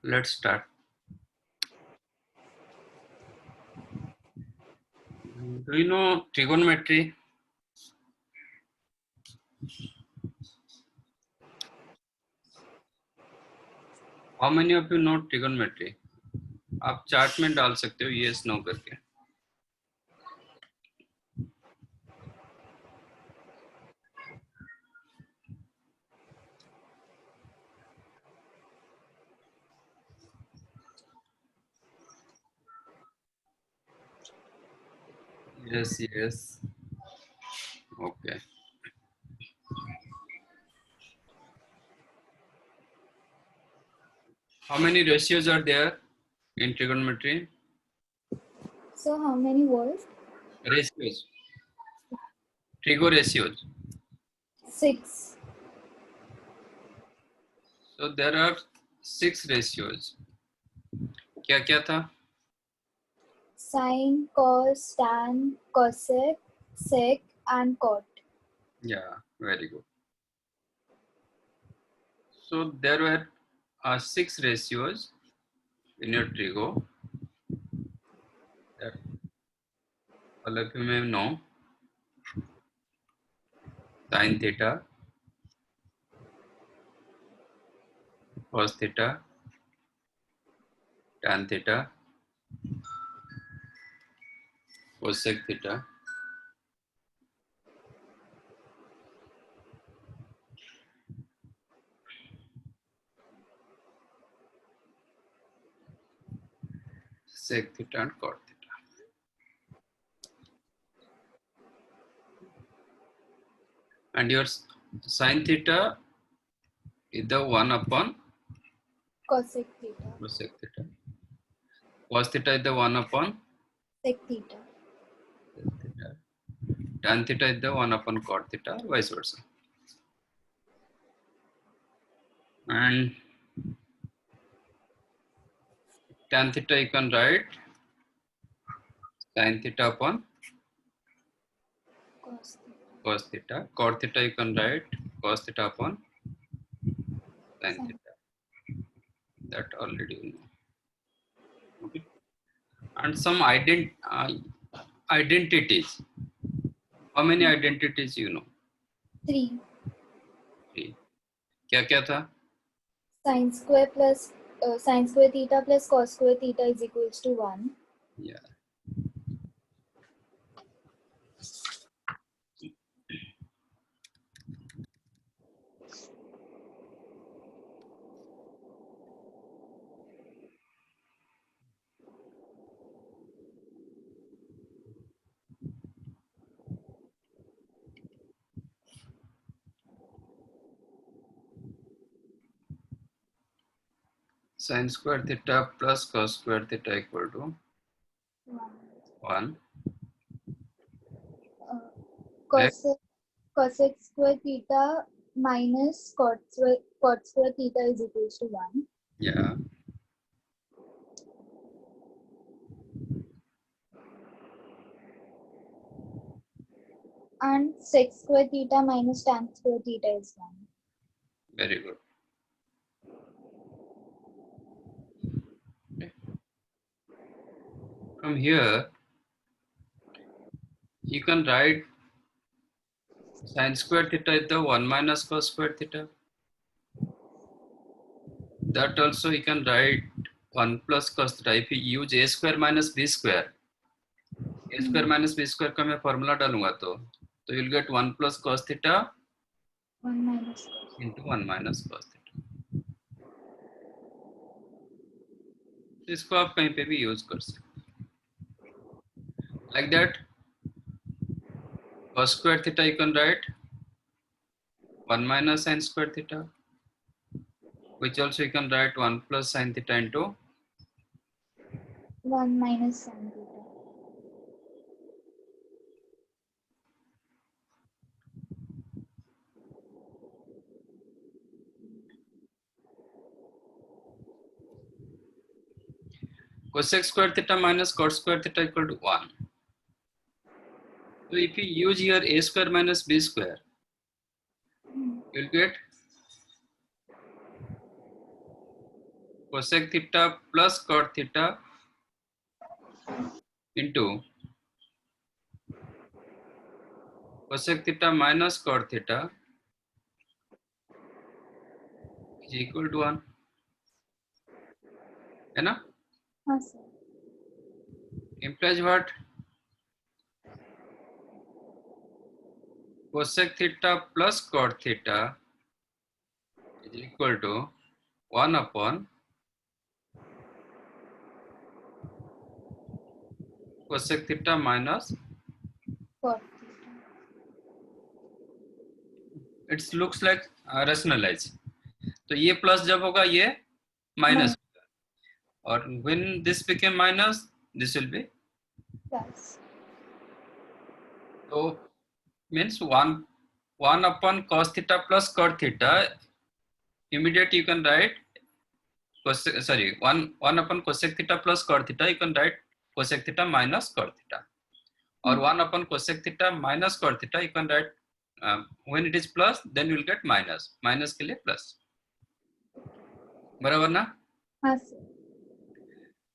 Let's start. Do you know trigonometry? How many of you know trigonometry? आप chart में डाल सकते हो yes no करके. Yes, yes. Okay. How many ratios are there in trigonometry? So how many words? Ratios. Trigo ratios. 6. So there are 6 ratios. क्या क्या था? Sine, cos, tan, cosec, sec, and cot. Yeah, very good. So there were 6 ratios in your trigo. That all of you may know. Sin theta, cos theta, tan theta, cosec theta, sec theta, and cot theta. And your sin theta is the 1 upon Cosec theta. cosec theta. Cos theta is the 1 upon Sec theta. sec theta. Tan theta is the 1 upon cot theta, or vice versa. And tan theta you can write sin theta upon Cos theta. cos theta. Cot theta you can write cos theta upon sin Sin. theta. That already you know. Okay. And some identities. How many identities you know? 3. 3. क्या क्या था? Sin square theta plus cos square theta is equals to 1. Yeah. Sin square theta plus cos square theta equal to 1. Cosec square theta minus cot square theta is equals to 1. Yeah. And sec square theta minus tan square theta is 1. Very good. Okay. From here, you can write sin square theta is the 1 minus cos square theta. That also you can write 1 plus cos theta. If you use a square minus b square, a square minus b square का मैं formula डालूंगा तो you'll get 1 plus cos theta 1 minus cos. into 1 minus cos theta. इसको आप कहीं पे भी use कर सकते हो. Like that, cos square theta you can write 1 minus sin square theta, which also you can write 1 plus sin theta into 1 minus sin theta. cosec square theta minus cot square theta equal to 1. So if you use here a square minus b square, you'll get cosec theta plus cot theta into cosec theta minus cot theta is equal to 1, है ना? हाँ sir. Implies what? Cosec theta plus cot theta is equal to 1 upon cosec theta minus. Cot. It looks like rationalize. तो ये plus जब होगा ये minus होगा, और when this became minus, this will be Plus. तो means 1 upon cos theta plus cot theta. Immediate you can write sorry 1 upon cosec theta plus cot theta, you can write cosec theta minus cot theta, or 1 upon cosec theta minus cot theta you can write when it is plus then you will get minus के लिए plus. बराबर ना? हाँ sir.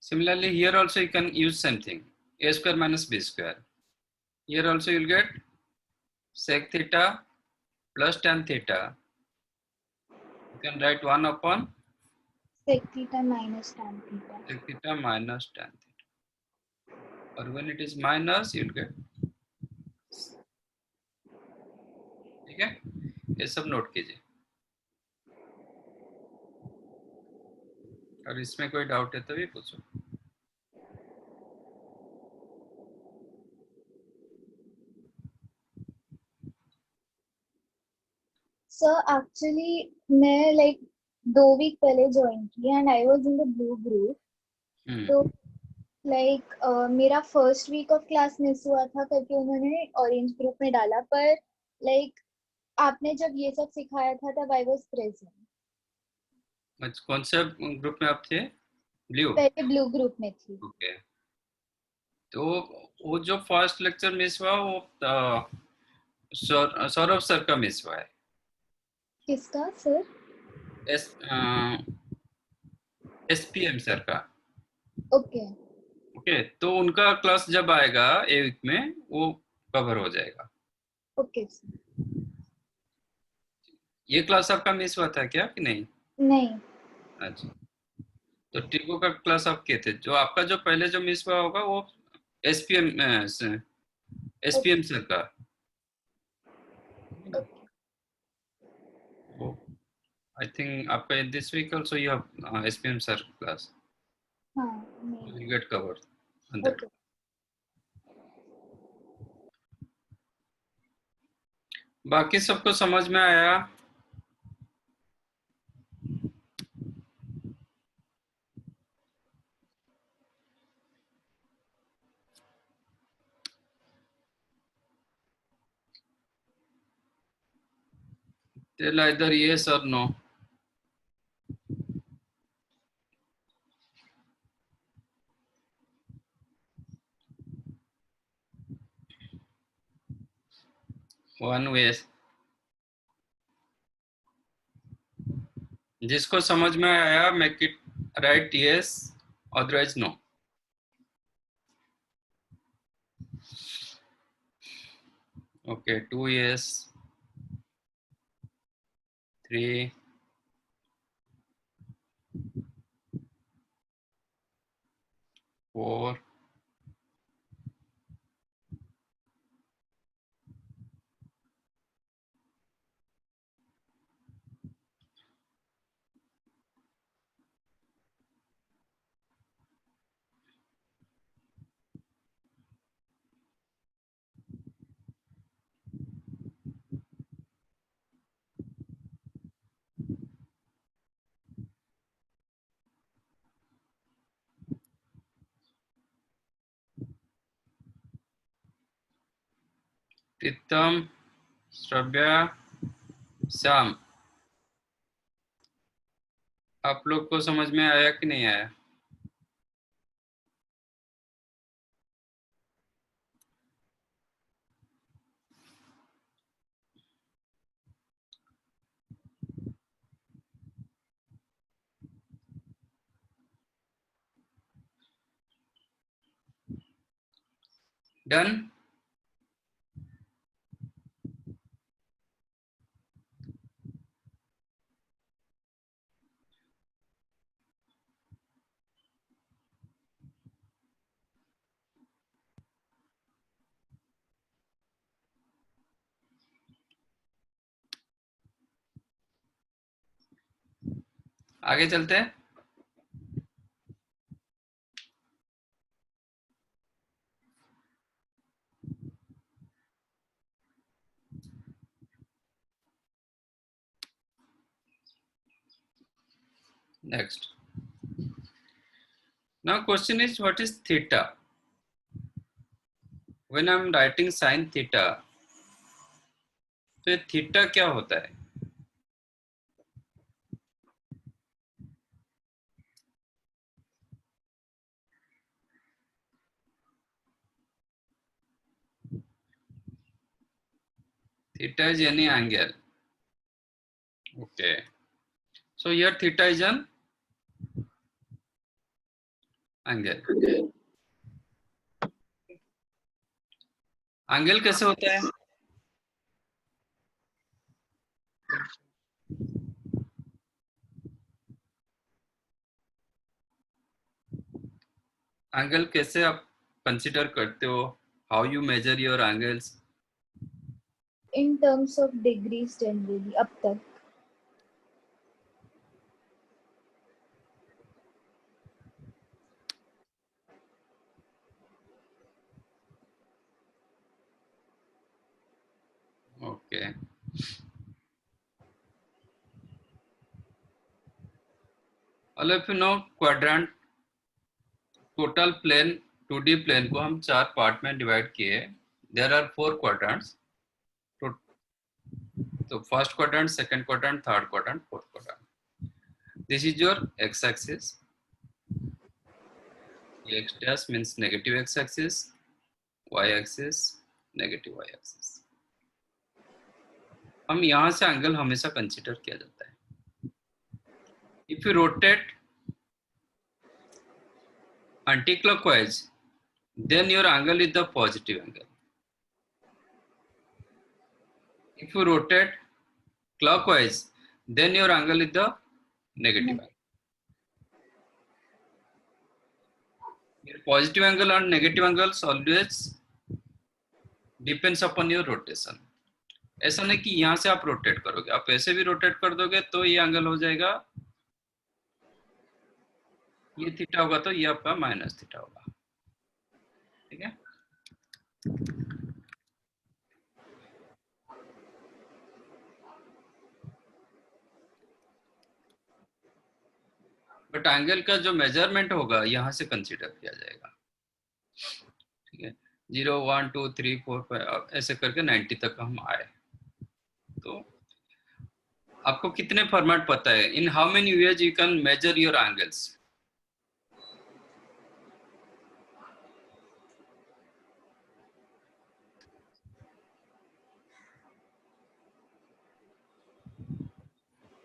Similarly here also you can use same thing, a square minus b square. Here also you will get sec theta plus tan theta, you can write 1 upon Sec theta minus tan theta. sec theta minus tan theta, or when it is minus you will get. ठीक है, ये सब note कीजिए. और इसमें कोई doubt है तो भी पूछो. सर एक्चुअली मैं लाइक 2 वीक पहले ज्वाइन की and I was in the blue group. तो लाइक मेरा first week of class miss हुआ था करके उन्होंने ऑरेंज ग्रुप में डाला, पर लाइक आपने जब ये सब सिखाया था तब आई वाज प्रेजेंट. कौन से ग्रुप में आप थे? ब्लू. पहले ब्लू ग्रुप में थी. ओके. तो वो जो फर्स्ट लेक्चर मिस हुआ वो सौरभ सर का मिस हुआ है. किसका सर? एसपीएम सर का. ओके. ओके, तो उनका क्लास जब आएगा ए वीक में वो कवर हो जाएगा. Okay sir. ये क्लास आपका मिस हुआ था क्या कि नहीं? नहीं. अच्छा, तो टिको का क्लास आप के थे? जो आपका जो पहले जो मिस हुआ होगा वो एसपीएम सर का. आई थिंक आपका this week also you have SPM sir class. हाँ. You get covered on that. Okay. बाकी सबको समझ में आया? Tell either yes or no. One way. जिसको समझ में आया make it write yes, otherwise no. Okay, 2 yes, 3, 4, प्रीतम, श्रव्या, श्याम, आप लोग को समझ में आया कि नहीं आया? डन। आगे चलते हैं। Next, now question is what is theta? When I'm writing sin theta, तो ये थीटा क्या होता है? Theta is any angle. Okay. So here theta is an angle. Angle कैसे होता है? एंगल कैसे आप कंसीडर करते हो? How you major your angles? In terms of degrees generally, अब तक. Okay. All of you know quadrant, total plane 2D plane को हम 4 पार्ट में डिवाइड किए। There are 4 quadrants. तो first quadrant, second quadrant, third quadrant, fourth quadrant. This is your X axis. X dash means negative X axis, Y axis negative Y axis. हम यहां से angle हमेशा consider किया जाता है। If you rotate anti-clockwise, then your angle is the positive angle. If you rotate clockwise, then your angle is the negative angle. Your positive angle and negative angles always depends upon your rotation. ऐसा नहीं कि यहाँ से आप rotate करोगे, आप ऐसे भी रोटेट कर दोगे तो ये एंगल हो जाएगा, ये थीटा होगा तो ये आपका माइनस थीटा होगा। ठीक है। बट एंगल का जो मेजरमेंट होगा यहाँ से कंसीडर किया जाएगा। ठीक है। 0 1 2 3 4 5 ऐसे करके 90 तक हम आए। तो आपको कितने फॉर्मेट पता है? In how many ways you can measure your angles?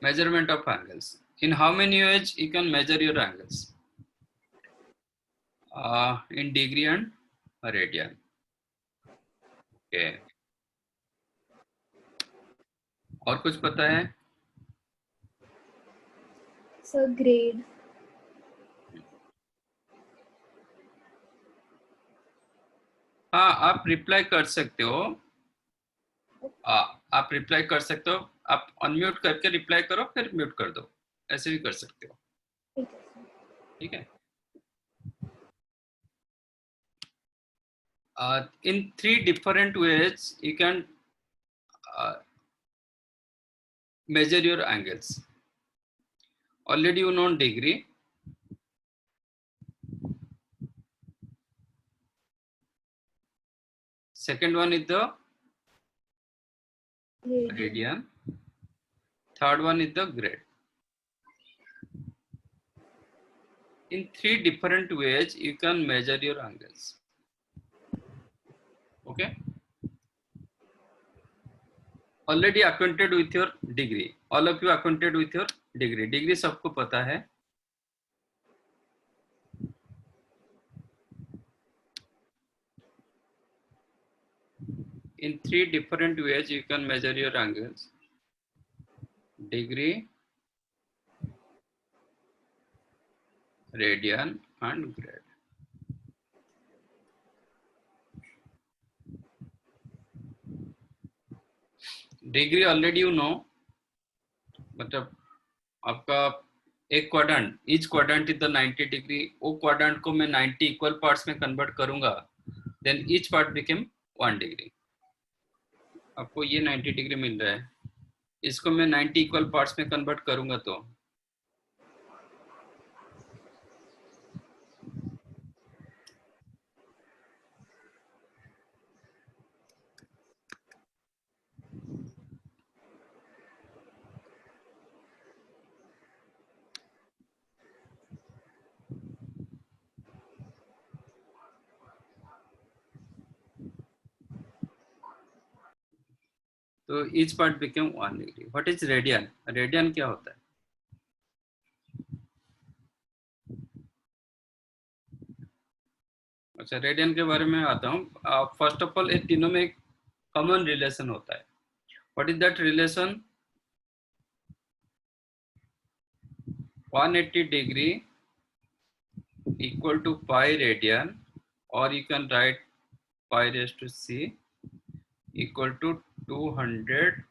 Measurement of angles. In how many ways you can measure your angles? In degree and radian. Okay. और कुछ पता है? So grade. हाँ, आप रिप्लाई कर सकते हो। आप रिप्लाई कर सकते हो। आप अनम्यूट करके रिप्लाई करो, फिर म्यूट कर दो, ऐसे भी कर सकते हो। ठीक है। In 3 different ways you can measure your angles. Already you know degree. Second one is the radian. Third one is the grade. In 3 different ways you can measure your angles. Okay. Already acquainted with your degree. All of you acquainted with your degree. Degree सबको पता है। in 3 different ways you can measure your angles: degree, radian and grade. Degree already you know, मतलब आपका एक quadrant, each quadrant is the 90 degree, वो quadrant को मैं 90 equal parts में कन्वर्ट करूंगा, then each part become 1 degree. आपको ये 90 डिग्री मिल रहा है, इसको मैं 90 इक्वल पार्ट्स में कन्वर्ट करूंगा तो each part become 1 degree. What is radian? Radian क्या होता है? अच्छा, रेडियन के बारे में आता हूँ. फर्स्ट ऑफ ऑल, इन तीनों में एक कॉमन रिलेशन होता है. What is that relation? 180 degree equal to pi radian, or you can write pi raised to c equal to 200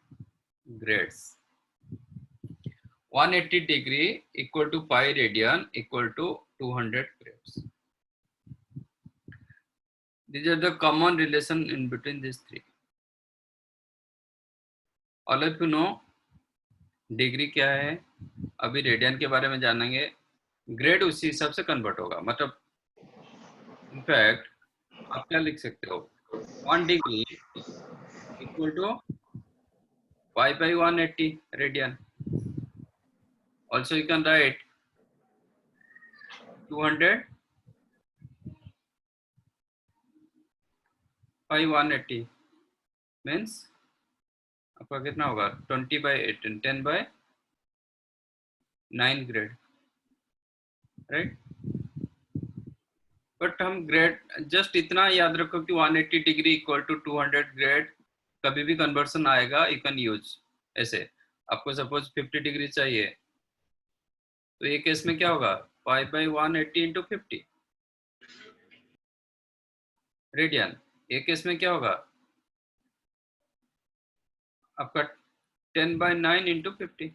grades. 180 degree equal to pi radian equal to 200 grades. These are the common relation in between these three. All of you know degree क्या है, अभी radian के बारे में जानेंगे. Grade उसी हिसाब से कन्वर्ट होगा, मतलब इनफैक्ट आप क्या लिख सकते हो, 1 degree equal to pi by 180 radian. Also you can write 200 by 180 means आपका कितना होगा, 20 by 18, 10 by 9 grade, right. But हम ग्रेड जस्ट इतना याद रखो कि 180 डिग्री इक्वल टू 200 ग्रेड. कभी भी कन्वर्सन आएगा यू कैन यूज ऐसे. आपको सपोज 50 डिग्री चाहिए, तो ये केस में क्या होगा, पाई बाई 180 इंटू 50 रेडियन. ये केस में क्या होगा, आपका 10 बाई 9 इंटू 50,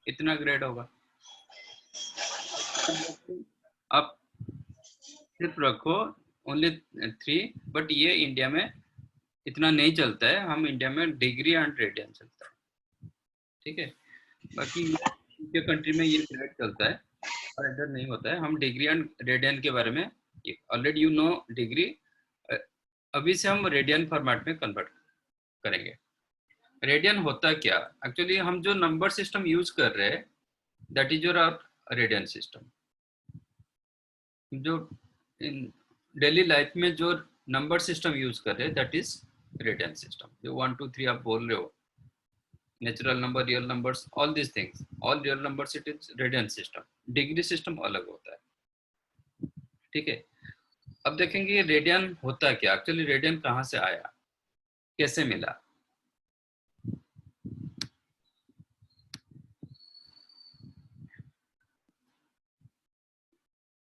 इतना ग्रेड होगा. आप सिर्फ रखो ओनली 3, बट ये इंडिया में इतना नहीं चलता है. हम इंडिया में डिग्री एंड रेडियन चलता है, ठीक है. बाकी ये कंट्री में ये ग्रेड चलता है और इधर नहीं होता है. हम डिग्री एंड रेडियन के बारे में ऑलरेडी यू नो डिग्री, अभी से हम रेडियन फॉर्मेट में कन्वर्ट करेंगे. रेडियन होता क्या, एक्चुअली हम जो नंबर सिस्टम यूज कर रहे हैं that is your radian system. जो इन डेली लाइफ में जो नंबर सिस्टम यूज कर रहे हैं दैट इज रेडियन सिस्टम. जो 1 2 3 आप बोल रहे हो, natural number, real numbers, all this things, all real numbers, it is radian system. Degree system अलग होता है, ठीक है. अब देखेंगे रेडियन होता क्या, एक्चुअली रेडियन कहाँ से आया, कैसे मिला.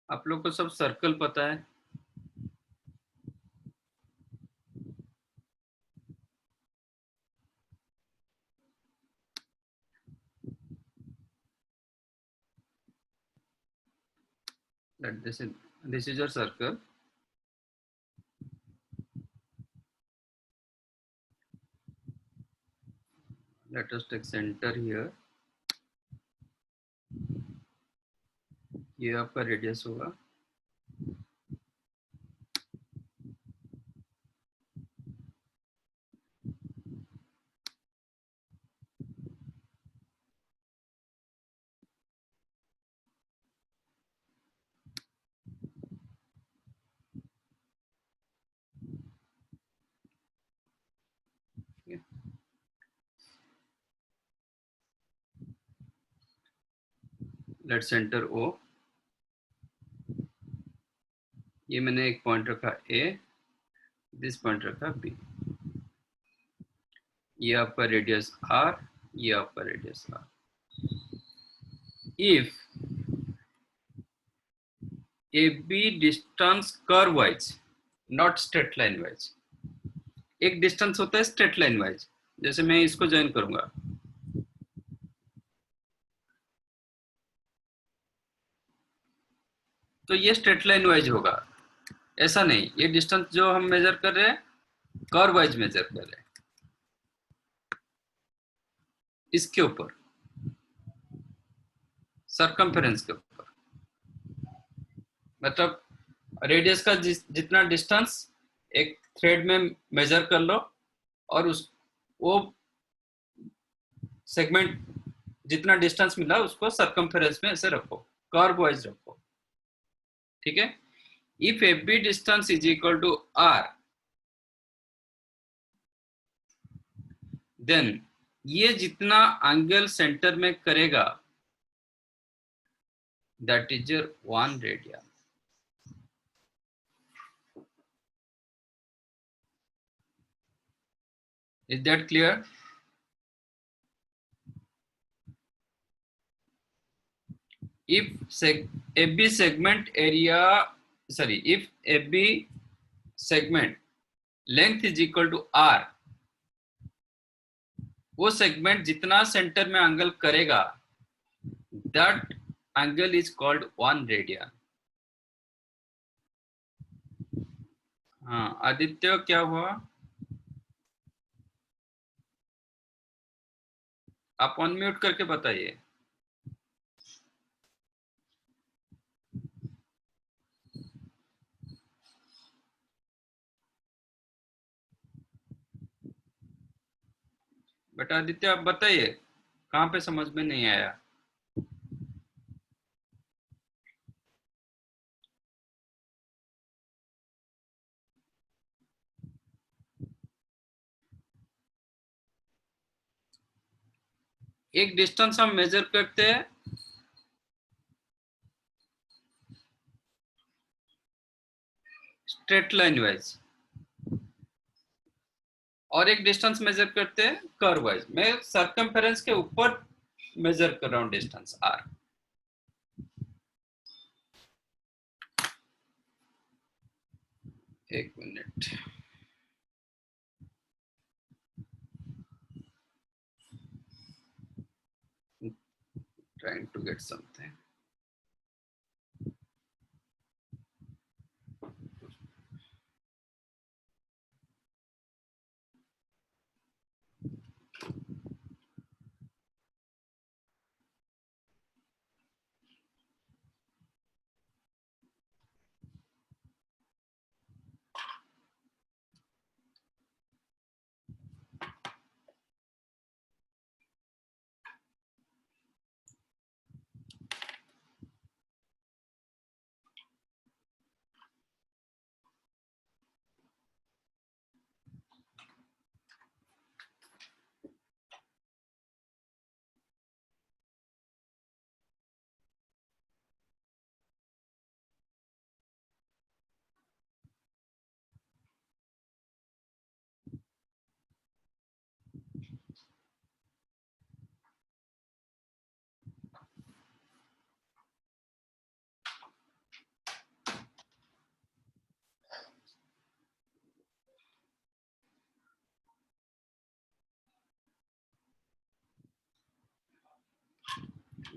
आप लोग को सब सर्कल पता है, that this is your circle. Let us take center here. ये आपका रेडियस होगा. Let centre O. ये मैंने एक पॉइंट रखा A, दिस पॉइंट रखा B. ये आपका रेडियस r, ये आपका radius r. If AB distance curve wise, not straight line wise. एक डिस्टेंस होता है स्ट्रेट लाइन वाइज, जैसे मैं इसको ज्वाइन करूंगा, तो ये स्ट्रेट लाइन वाइज होगा. ऐसा नहीं, ये डिस्टेंस जो हम मेजर कर रहे हैं कर्व वाइज मेजर कर रहे हैं, इसके ऊपर, सरकमफेरेंस के ऊपर. मतलब रेडियस का जितना डिस्टेंस एक थ्रेड में मेजर कर लो, और उस वो सेगमेंट जितना डिस्टेंस मिला उसको सरकमफेरेंस में ऐसे रखो, कर्व वाइज रखो. ठीक है. If AB distance is equal to r, then ये जितना एंगल सेंटर में करेगा that is your 1 radian. Is that clear? If AB segment area, sorry, if AB segment length is equal to r, वो segment जितना centre में angle करेगा that angle is called 1 radian. हाँ आदित्य, क्या हुआ? आप अनम्यूट करके बताइए. बेटा आदित्य आप बताइए, कहाँ पे समझ में नहीं आया? एक डिस्टेंस हम मेजर करते हैं स्ट्रेट लाइन वाइज, और एक डिस्टेंस मेजर करते हैं कर्व वाइज. मैं सरकमफेरेंस के ऊपर मेजर कर रहा हूं डिस्टेंस r. एक minute, trying to get something.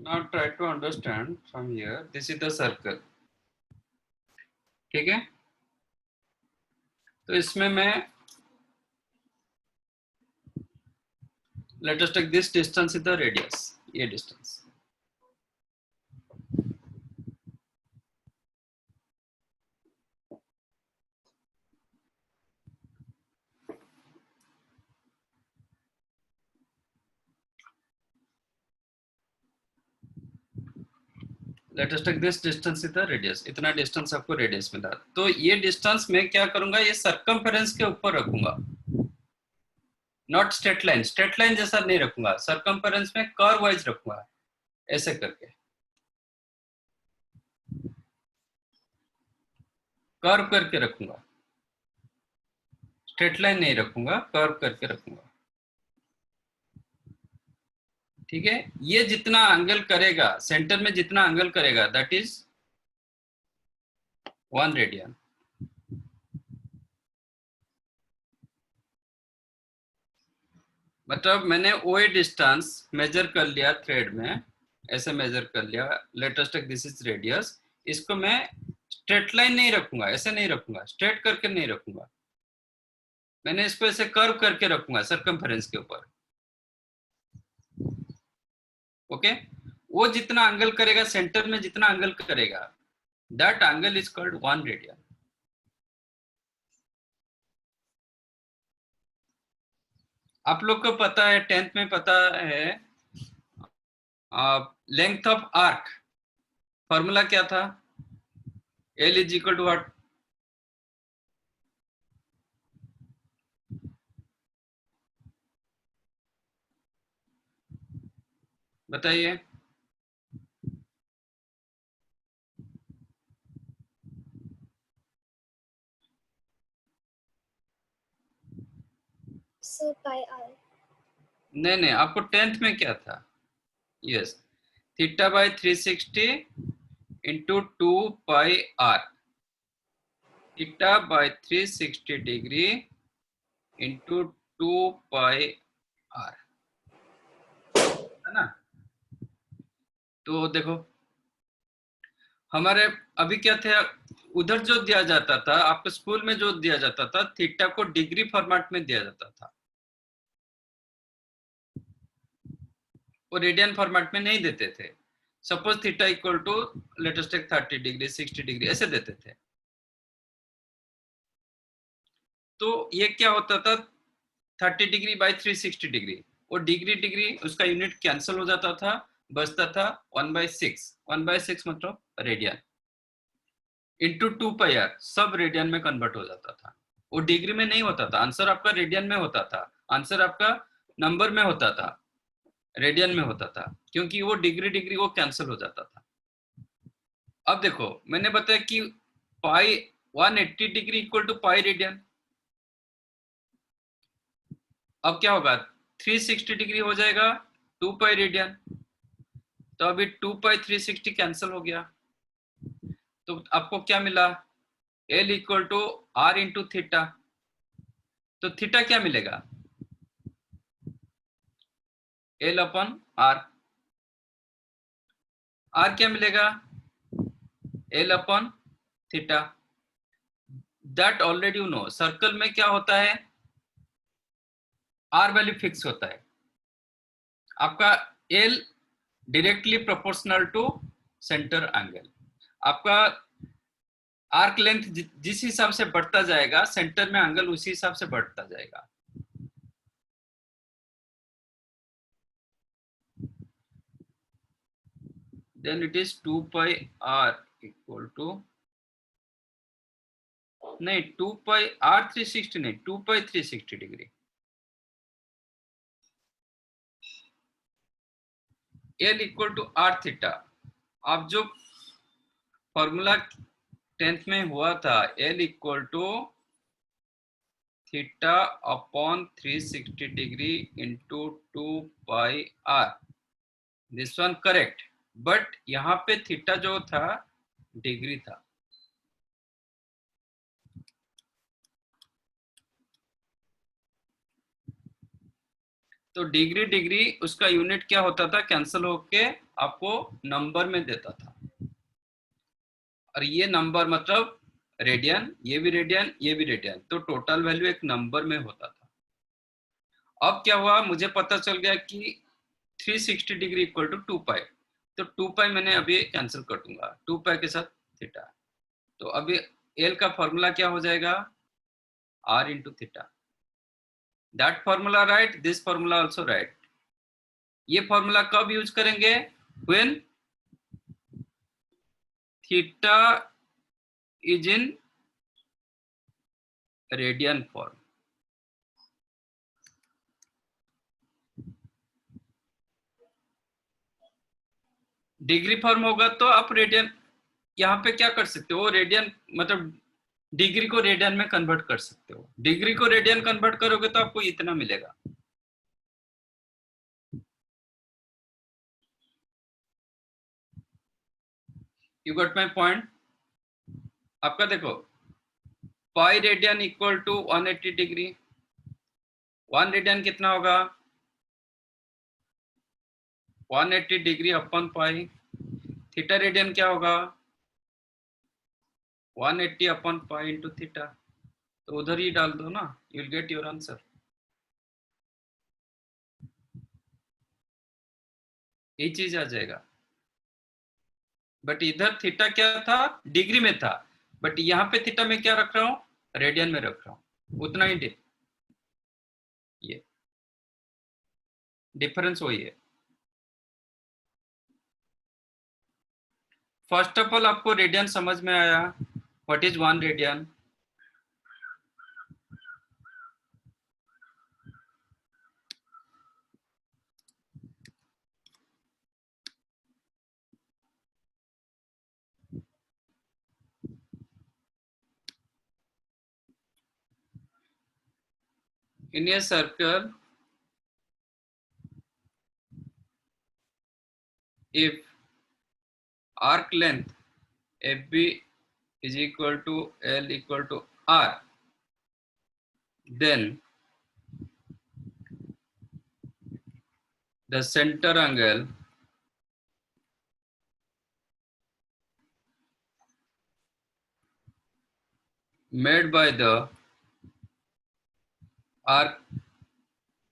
Now try to understand from here. This is the circle. ठीक है. तो इसमें मैं let us take this distance is the radius. ये distance. Let us take this distance is the radius. इतना distance आपको radius मिला. तो ये डिस्टेंस मैं क्या करूंगा, ये सरकमफेरेंस के ऊपर रखूंगा, not straight line. Straight line जैसा नहीं रखूंगा, सरकमफेरेंस में कर्व वाइज रखूंगा, ऐसे करके कर्व करके रखूंगा. स्ट्रेट लाइन नहीं रखूंगा, कर्व करके रखूंगा. ठीक है, ये जितना एंगल करेगा, सेंटर में जितना एंगल करेगा, दैट इज 1 रेडियन। मतलब मैंने OA डिस्टेंस मेजर कर लिया थ्रेड में, ऐसे मेजर कर लिया, लेटेस्ट दिस इज रेडियस। इसको मैं स्ट्रेट लाइन नहीं रखूंगा, ऐसे नहीं रखूंगा, स्ट्रेट करके नहीं रखूंगा, मैंने इसको ऐसे कर्व करके रखूंगा सरकमफेरेंस के ऊपर। ओके, वो जितना एंगल करेगा, सेंटर में जितना एंगल करेगा, that angle is called 1 radian. आप लोग को पता है, 10th में पता है, लेंथ ऑफ आर्क फॉर्मूला क्या था? L is equal to what? बताइए। Sir pi R. नहीं नहीं, आपको 10th में क्या था? Yes, theta by 360 into 2 pi R, theta by 360 degree into 2 pi R, है ना? तो देखो हमारे अभी क्या थे, उधर जो दिया जाता था आपको स्कूल में, जो दिया जाता था थीटा को डिग्री फॉर्मेट में दिया जाता था, वो रेडियन फॉर्मेट में नहीं देते थे। Suppose theta equal to latest 30 degree 60 degree ऐसे देते थे। तो ये क्या होता था, 30 डिग्री बाई 360 डिग्री, वो डिग्री डिग्री उसका यूनिट कैंसिल हो जाता था, बचता था 1/6। 1/6 मतलब रेडियन इंटू 2 पाई आर, सब रेडियन में कन्वर्ट हो जाता था। वो डिग्री में नहीं होता था, आंसर आपका रेडियन में होता था, आंसर आपका नंबर में होता था, रेडियन में होता था, क्योंकि वो डिग्री डिग्री वो कैंसिल हो जाता था। अब देखो मैंने बताया कि pi 180 degree equal to pi radian. अब क्या होगा, 360 डिग्री हो जाएगा 2 पाई रेडियन। तो अभी 2 पाई 360 कैंसिल हो गया, तो आपको क्या मिला, L equal to R into theta. तो थीटा क्या मिलेगा, L अपन R। R क्या मिलेगा, L upon theta. That already you know, circle में क्या होता है, R वैल्यू फिक्स होता है आपका, L directly proportional to centre angle. आपका आर्क लेंथ जिस हिसाब से बढ़ता जाएगा, सेंटर में एंगल उसी हिसाब से बढ़ता जाएगा। Then it is 2 pi R equal to, नहीं 2 पाई R 360 नहीं, 2 pi 360 degree. L equal to R theta. आप जो फॉर्मूला 10th में हुआ था, L equal to theta upon 360 degree into 2 pi R, this one correct. But यहाँ पे theta जो था डिग्री था, तो डिग्री डिग्री उसका यूनिट क्या होता था, कैंसिल होके आपको नंबर में देता था। और ये नंबर मतलब रेडियन, ये भी रेडियन, ये भी रेडियन, तो टोटल वैल्यू एक नंबर में होता था। अब क्या हुआ, मुझे पता चल गया कि 360 डिग्री इक्वल टू 2 पाई, तो 2 पाई मैंने अभी कैंसिल कर दूंगा 2 पाई के साथ थीटा। तो अभी एल का फॉर्मूला क्या हो जाएगा, R into theta. That formula right, this formula also right. ये फॉर्मूला कब यूज करेंगे, when theta is in radian form. Degree form होगा तो आप रेडियन, यहाँ पे क्या कर सकते हो, रेडियन मतलब डिग्री को रेडियन में कन्वर्ट कर सकते हो। डिग्री को रेडियन कन्वर्ट करोगे तो आपको इतना मिलेगा। You got my point? आपका देखो pi radian equal to 180 degree, 1 radian कितना होगा? 180 degree upon pi. Theta radian क्या होगा? 180 अपन पाई इंटू थीटा। तो उधर ही डाल दो ना, you will get your answer. ये चीज आ जाएगा। बट इधर थीटा क्या था? डिग्री में था। बट यहाँ पे थीटा में क्या रख रहा हूँ? रेडियन में रख रहा हूँ। उतना ही ये डिफरेंस वही है। फर्स्ट ऑफ ऑल आपको रेडियन समझ में आया? What is 1 radian? In a circle, if arc length FB is equal to L equal to R, then the center angle made by the arc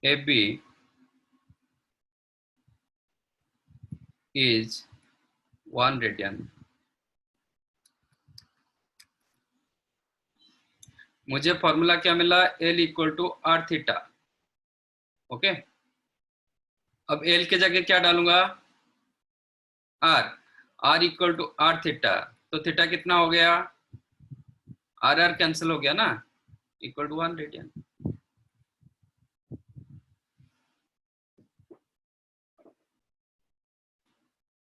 AB is 1 radian. मुझे formula क्या मिला? L equal to R theta. Okay, अब L के जगह क्या डालूंगा? R। R equal to R theta, तो theta कितना हो गया? आर आर कैंसिल हो गया ना, इक्वल टू 1 रेडियन।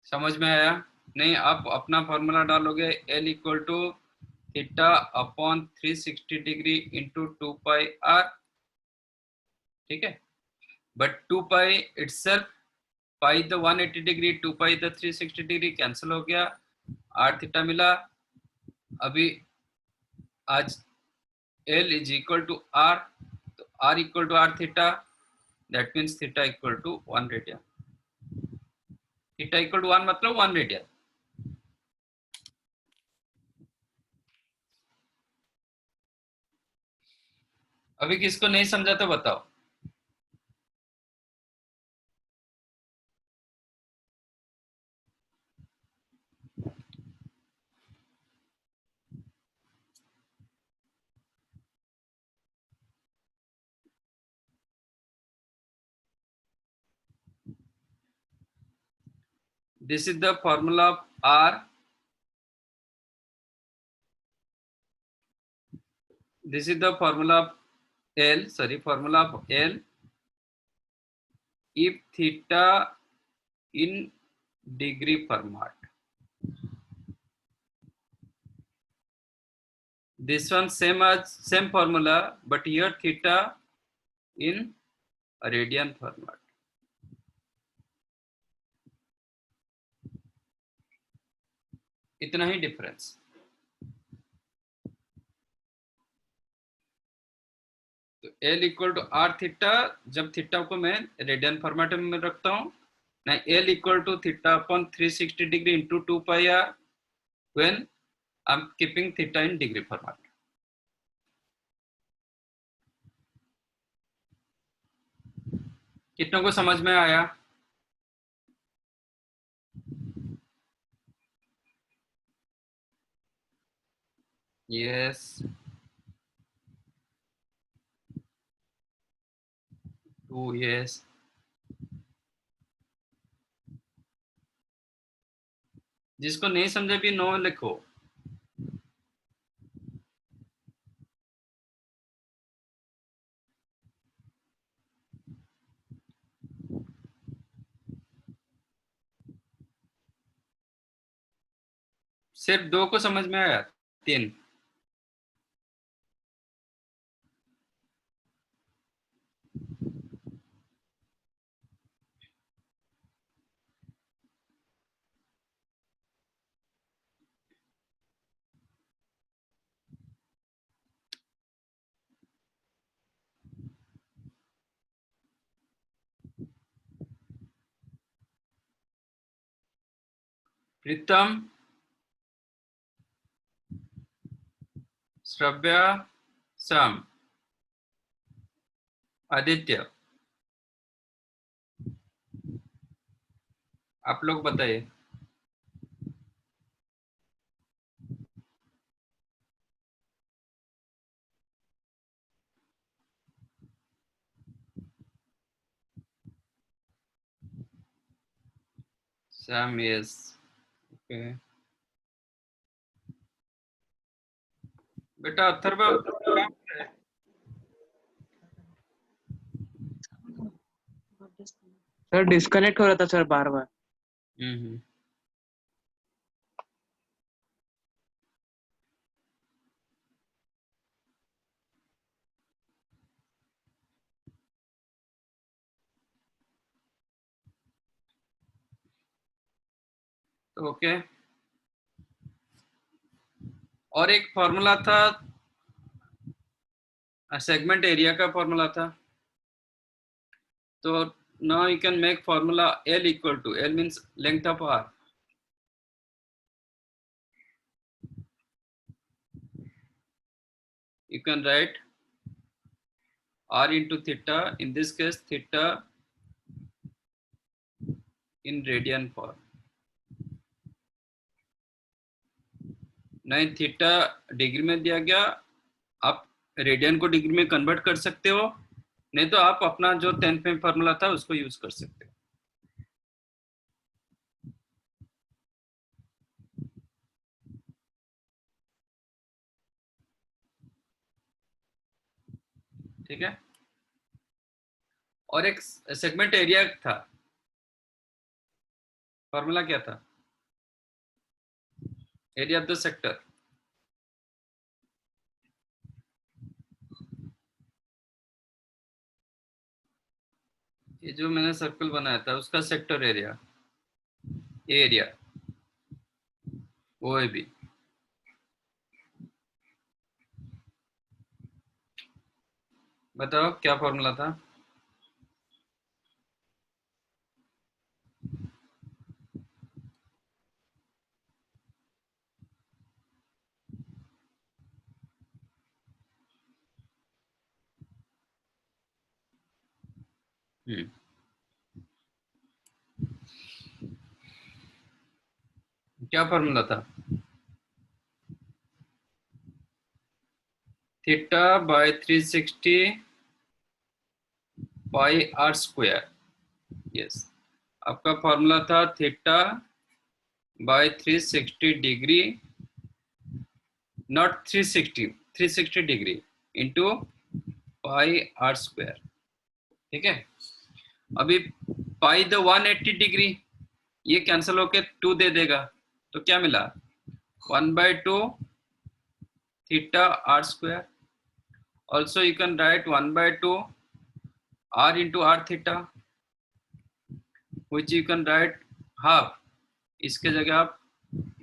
समझ में आया? नहीं, आप अपना फॉर्मूला डालोगे L equal to theta upon 360 degree into 2 pi R. ठीक है, but 2 pi itself, pi the 180 degree, 2 pi the 360 degree cancel हो गया, आर थीटा मिला। अभी आज L is equal to R, तो R equal to R theta, that means theta equal to 1 radian. Theta equal to 1 मतलब 1 radian. अभी किसको नहीं समझा तो बताओ। This is the formula of R. This is the formula of L. Sorry, formula of L. If theta in degree format. This one same formula, but here theta in a radian format. इतना ही difference. तो L equal to R theta, जब theta को मैं radian format में रखता हूँ ना, L equal to theta upon 360 degree into 2 pi R when I am keeping theta in degree format. कितनों को समझ में आया? Yes, 2 yes. जिसको नहीं समझे भी नो लिखो। सिर्फ 2 को समझ में आया? 3? प्रीतम, श्रव्या, सम, आदित्य, आप लोग बताइए। सम, यस, ओके। बेटा अथर्व, सर डिस्कनेक्ट हो रहा था सर बार बार। हम्म। तो ओके, और एक फॉर्मूला था, सेगमेंट एरिया का फॉर्मूला था। तो now you can make formula L equal to, L means length of R. You can write R into theta, in this case theta in radian form. नहीं, theta degree में दिया गया, आप radian को degree में convert कर सकते हो, नहीं तो आप अपना जो 10 में फॉर्मूला था उसको यूज कर सकते हो। ठीक है, और एक सेगमेंट एरिया था, फॉर्मूला क्या था? Area of the sector. ये जो मैंने सर्कल बनाया था उसका सेक्टर एरिया, एरिया वो है भी। बताओ क्या फॉर्मूला था? क्या फॉर्मूला था? Theta by 360 pi R square. Yes, आपका फॉर्मूला था theta by 360 degree, not 360, 360 degree into pi R square. ठीक है, अभी पाई द 180 डिग्री, ये कैंसिल होके 2 दे देगा, तो क्या मिला? 1/2 theta R square. Also you can write 1/2 r into r theta, which you can write half, इसके जगह आप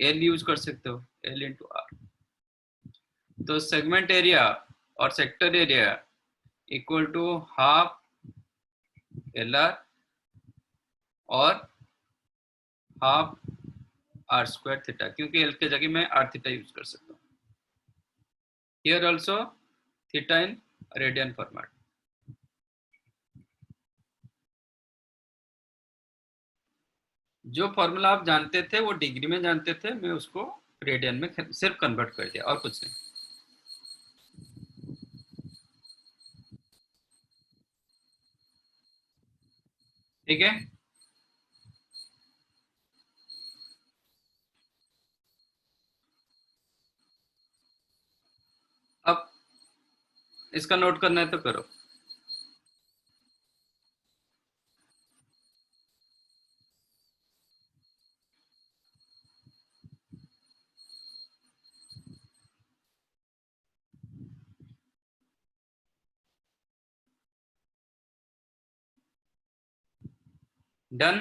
L यूज कर सकते हो, L into R। तो सेगमेंट एरिया और sector area equal to half LR और हाफ R स्क्वायर थीटा, क्योंकि L के जगह मैं R थीटा यूज कर सकता हूँ। Here also theta in radian format. जो फॉर्मूला आप जानते थे वो डिग्री में जानते थे, मैं उसको रेडियन में सिर्फ कन्वर्ट कर दिया और कुछ नहीं। ठीक है, अब इसका नोट करना है तो करो। डन।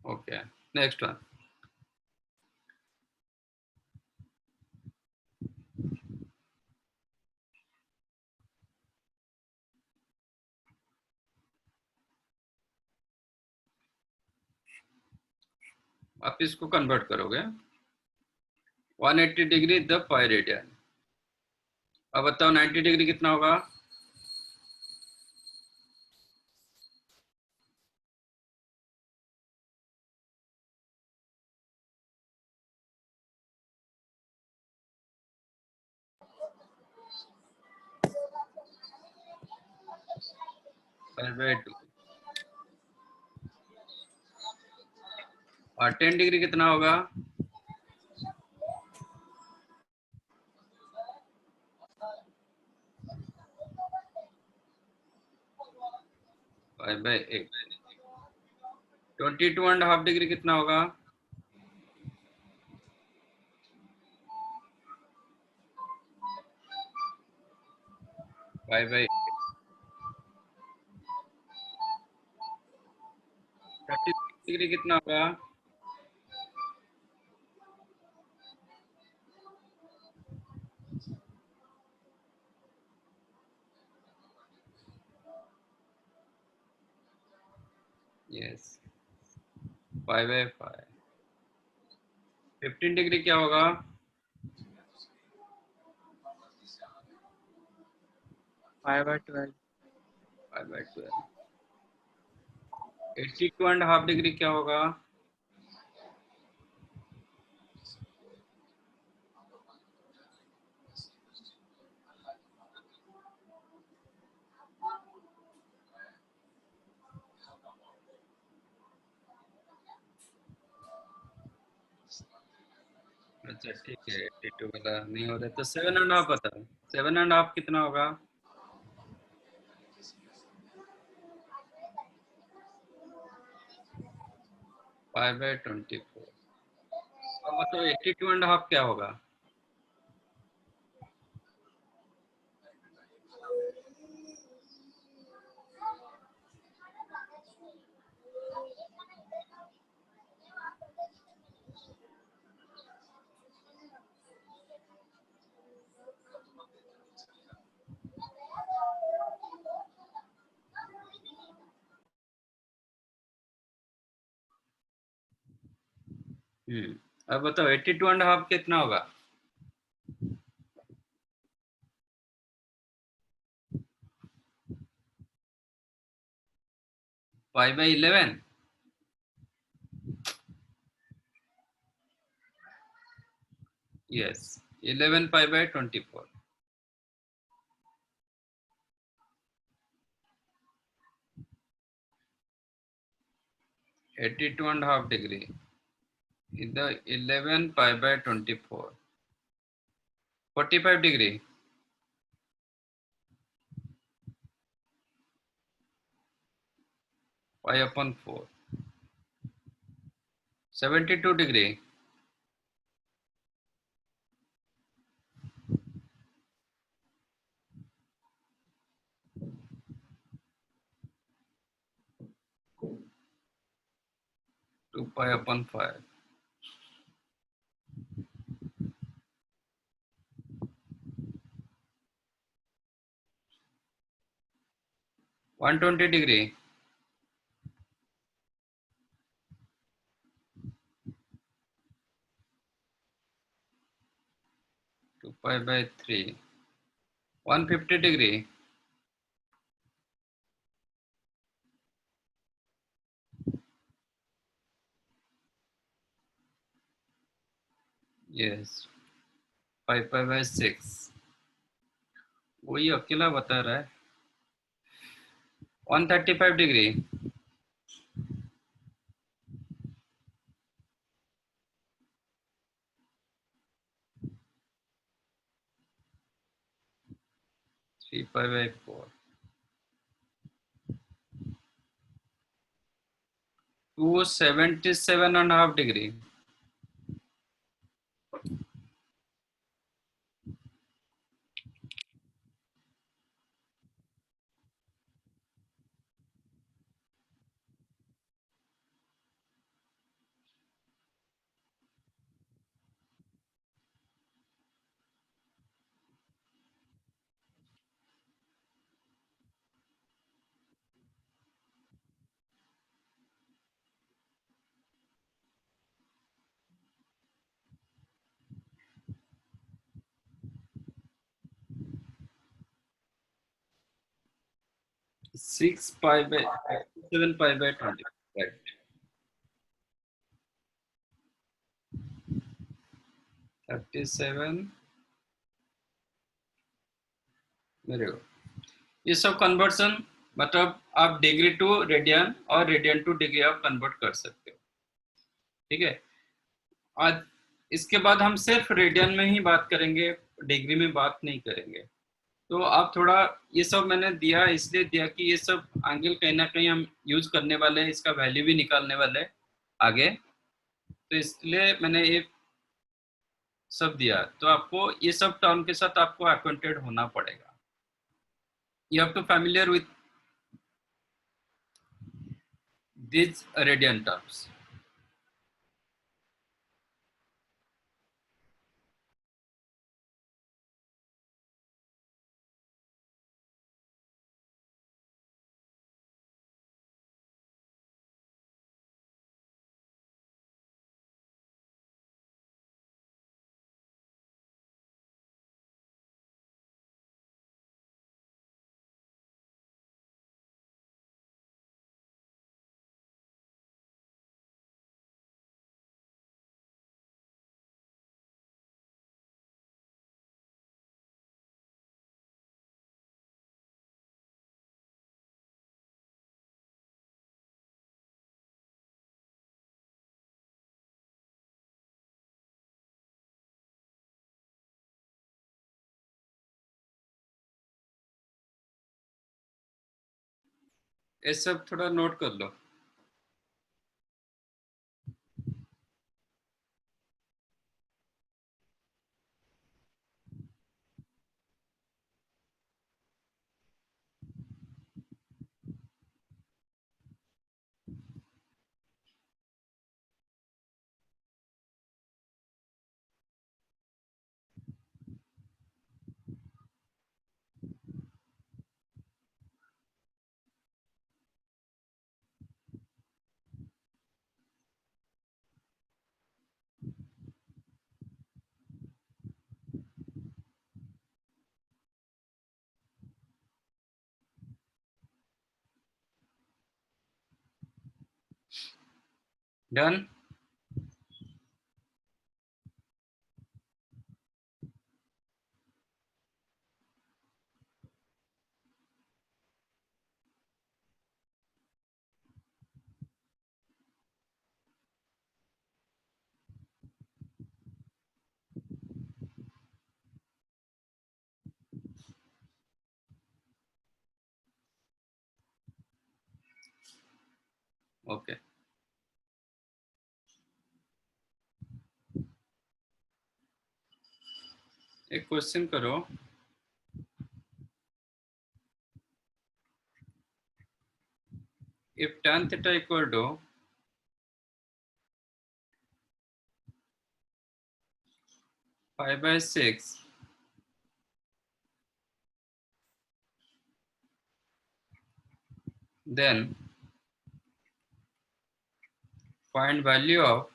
Okay, next one. आप इसको कन्वर्ट करोगे 180 डिग्री द पाई रेडियन। अब बताओ 90 डिग्री कितना होगा? पाई/2। और 10 डिग्री कितना होगा? पाई/8। 22.5 डिग्री कितना होगा? पाई/8। 30 डिग्री कितना होगा? यस, पाई/5। 15 डिग्री क्या होगा? पाई/12। पाई/12। 82.5 डिग्री क्या होगा? अच्छा ठीक है, 82 वाला नहीं हो रहा तो 7.5 बताओ। 7.5 कितना होगा? पाई/24। अब बताओ 82.5 क्या होगा? अब बताओ 82.5 कितना होगा? पाई/11। यस, 11 पाई/24। 82.5 डिग्री इधर 11 पाई/24। 45 डिग्री। पाई/4। 72 डिग्री।2 पाई/5। 120 डिग्री। 2 पाई/3। 150 डिग्री। यस, 5 पाई/6। वही अकेला बता रहा है। 135 degree. 3 पाई/4। 277.5 degree. 6 pi by 7 pi by 20, right? 37, very good. ये सब कन्वर्सन मतलब आप डिग्री टू रेडियन और रेडियन टू डिग्री आप कन्वर्ट कर सकते हो, ठीक है। आज इसके बाद हम सिर्फ रेडियन में ही बात करेंगे, डिग्री में बात नहीं करेंगे। तो आप थोड़ा, ये सब मैंने दिया इसलिए दिया कि ये सब आगे कहीं ना कहीं हम यूज करने वाले हैं, इसका वैल्यू भी निकालने वाले हैं आगे, तो इसलिए मैंने ये सब दिया। तो आपको ये सब टर्म के साथ आपको अक्वेंटेड होना पड़ेगा। You have to familiar with these radian terms. ये सब थोड़ा नोट कर लो। डन। ओके, एक क्वेश्चन करो। If tan theta equal to 5/6, then find value of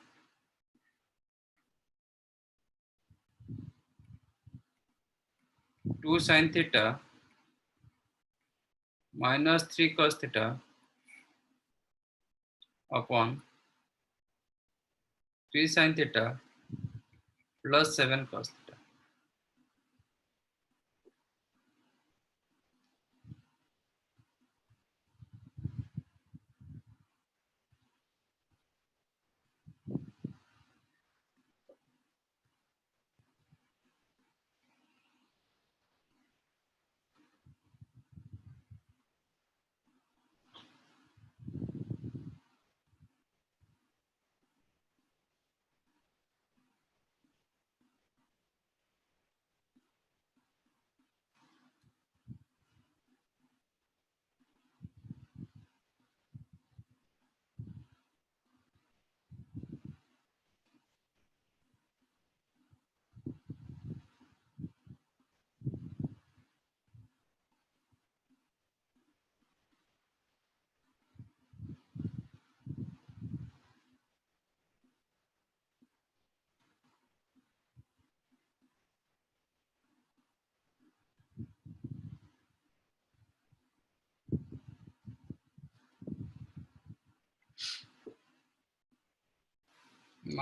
2 sin theta minus 3 cos theta upon 3 sin theta plus 7 cos theta.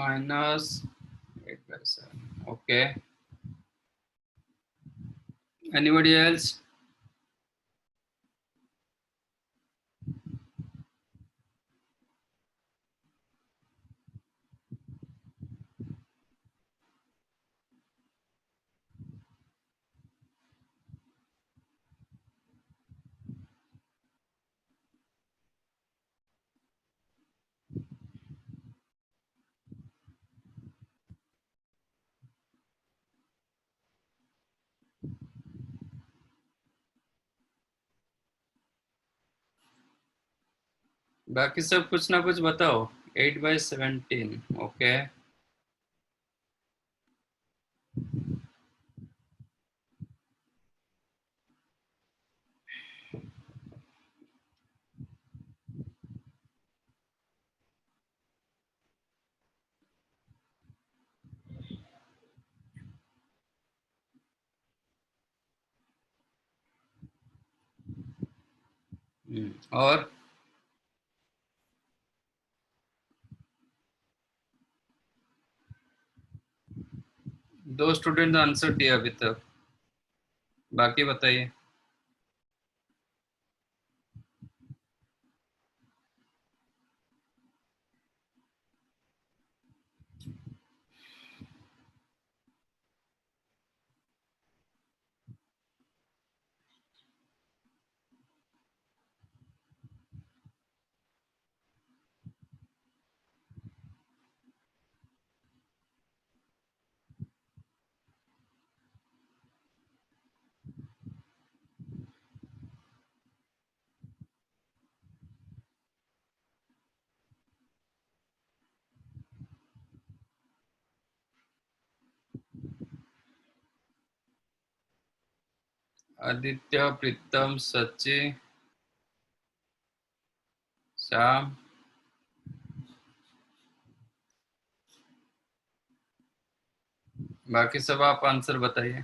minus 8/7. Okay. Anybody else? बाकी सब कुछ ना कुछ बताओ. 8/17. ओके. और दो स्टूडेंट आंसर दिया अभी तक. बाकी बताइए. आदित्य, प्रीतम, सची, श्याम. बाकी सब आप आंसर बताइए.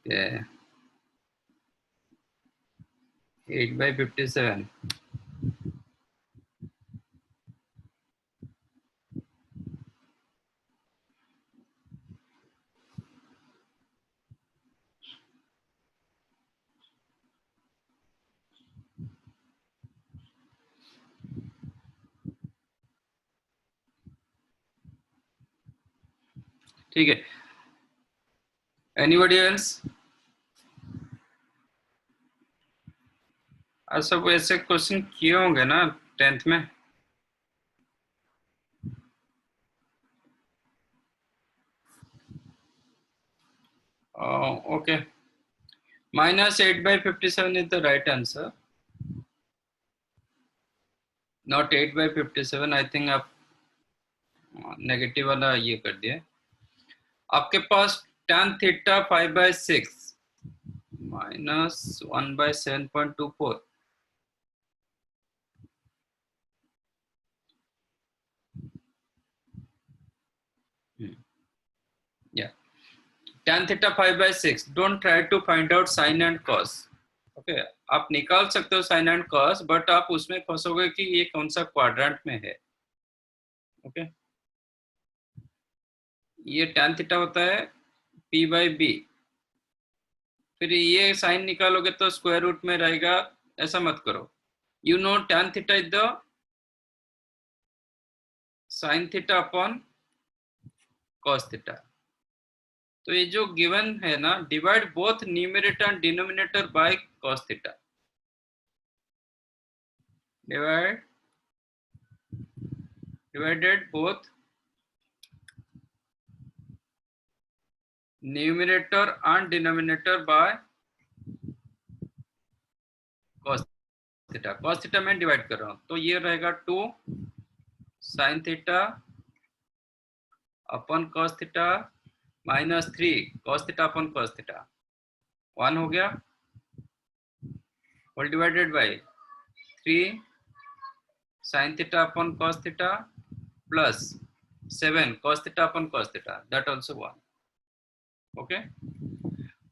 Okay. 8/57. ठीक है. Anybody else? आज सब ऐसे क्वेश्चन किए होंगे ना 10th में. Okay. Minus 8/57 is the right answer. Not 8/57. I think आप नेगेटिव वाला ये कर दिया. आपके पास tan theta 5/6 minus 1/7.24. Yeah. Tan theta 5/6. Don't try to find out sin and cos. Okay. आप निकाल सकते हो sin and cos, but आप उसमें फंसोगे कि ये कौन सा क्वाड्रेंट में है. ओके. ये tan थीटा होता है p/b. फिर ये साइन निकालोगे तो स्क्वायर रूट में रहेगा. ऐसा मत करो. You know tan theta is the sin theta upon cos theta. तो ये जो गिवन है ना, divide both numerator and denominator by cos theta. divided both numerator and denominator by cos theta. cos theta में डिवाइड कर रहा हूं तो ये रहेगा 2 sin theta upon cos theta -3 cos theta upon cos theta 1 हो गया, whole divided by 3 sin theta upon cos theta plus 7 cos theta upon cos theta, that also 1. Okay,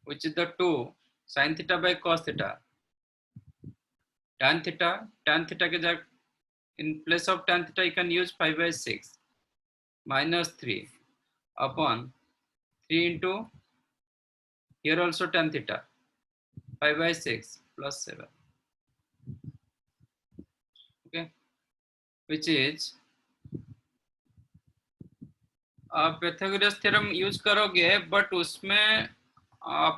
which is the 2 sin theta by cos theta, tan theta के जगह in place of tan theta you can use 5/6 minus 3 upon 3 into here also tan theta 5/6 plus 7. Okay, which is आप Pythagoras theorem use करोगे but उसमें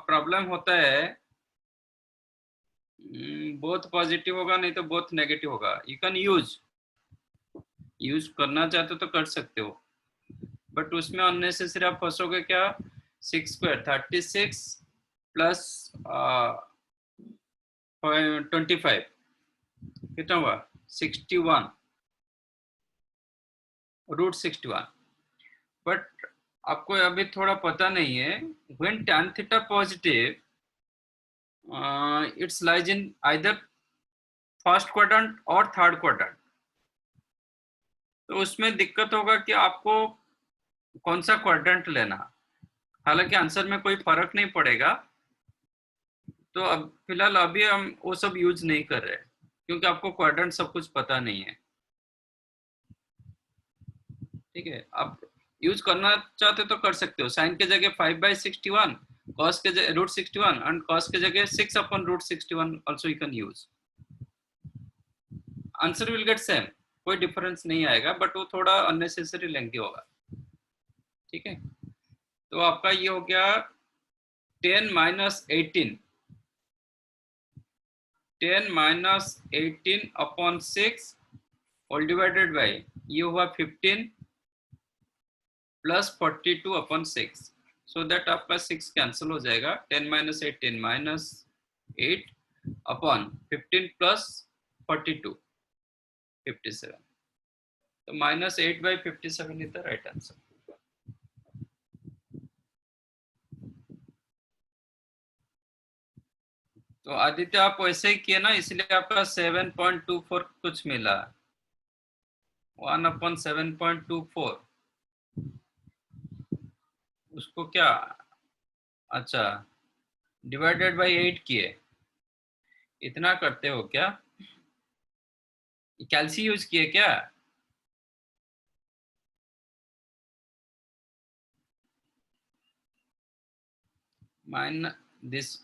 problem होता है, बहुत positive होगा नहीं तो बहुत नेगेटिव होगा. यू कैन यूज करना चाहते हो तो कर सकते हो, बट उसमें अननेसेसरी आप फंसोगे. क्या 6 स्क्वायर 36 प्लस 25 कितना हुआ 61 रूट 61. बट आपको अभी थोड़ा पता नहीं है. When tan theta positive it's lies in either first quadrant और थर्ड क्वाड्रेंट, तो उसमें दिक्कत होगा कि आपको कौन सा क्वाड्रेंट लेना. हालांकि आंसर में कोई फर्क नहीं पड़ेगा, तो अब फिलहाल अभी हम वो सब यूज नहीं कर रहे क्योंकि आपको क्वाड्रेंट सब कुछ पता नहीं है. ठीक है, आप यूज करना चाहते तो कर सकते हो. साइन के जगह 5/61, कॉस के जगह रूट 61 एंड कॉस के जगह 6 upon root 61 also you can use. Answer will get same, कोई डिफरेंस नहीं आएगा, बट वो थोड़ा अननेसेसरी लेंथी होगा. ठीक है, तो आपका ये हो गया 10 minus 18 upon 6 whole divided by ये हुआ 15 प्लस 42 अपॉन 6, सो दैट आपका 6 कैंसिल हो जाएगा. 10 माइनस 18 माइनस 8 अपॉन 15 प्लस 42 57. तो minus 8/57 is the right answer. तो आदित्य आप वैसे ही किए ना, इसलिए आपका 7.24 कुछ मिला. 1/7.24 उसको क्या, अच्छा डिवाइडेड बाई 8 किए, इतना करते हो क्या? कैल्सी यूज किए क्या? माइनस दिस,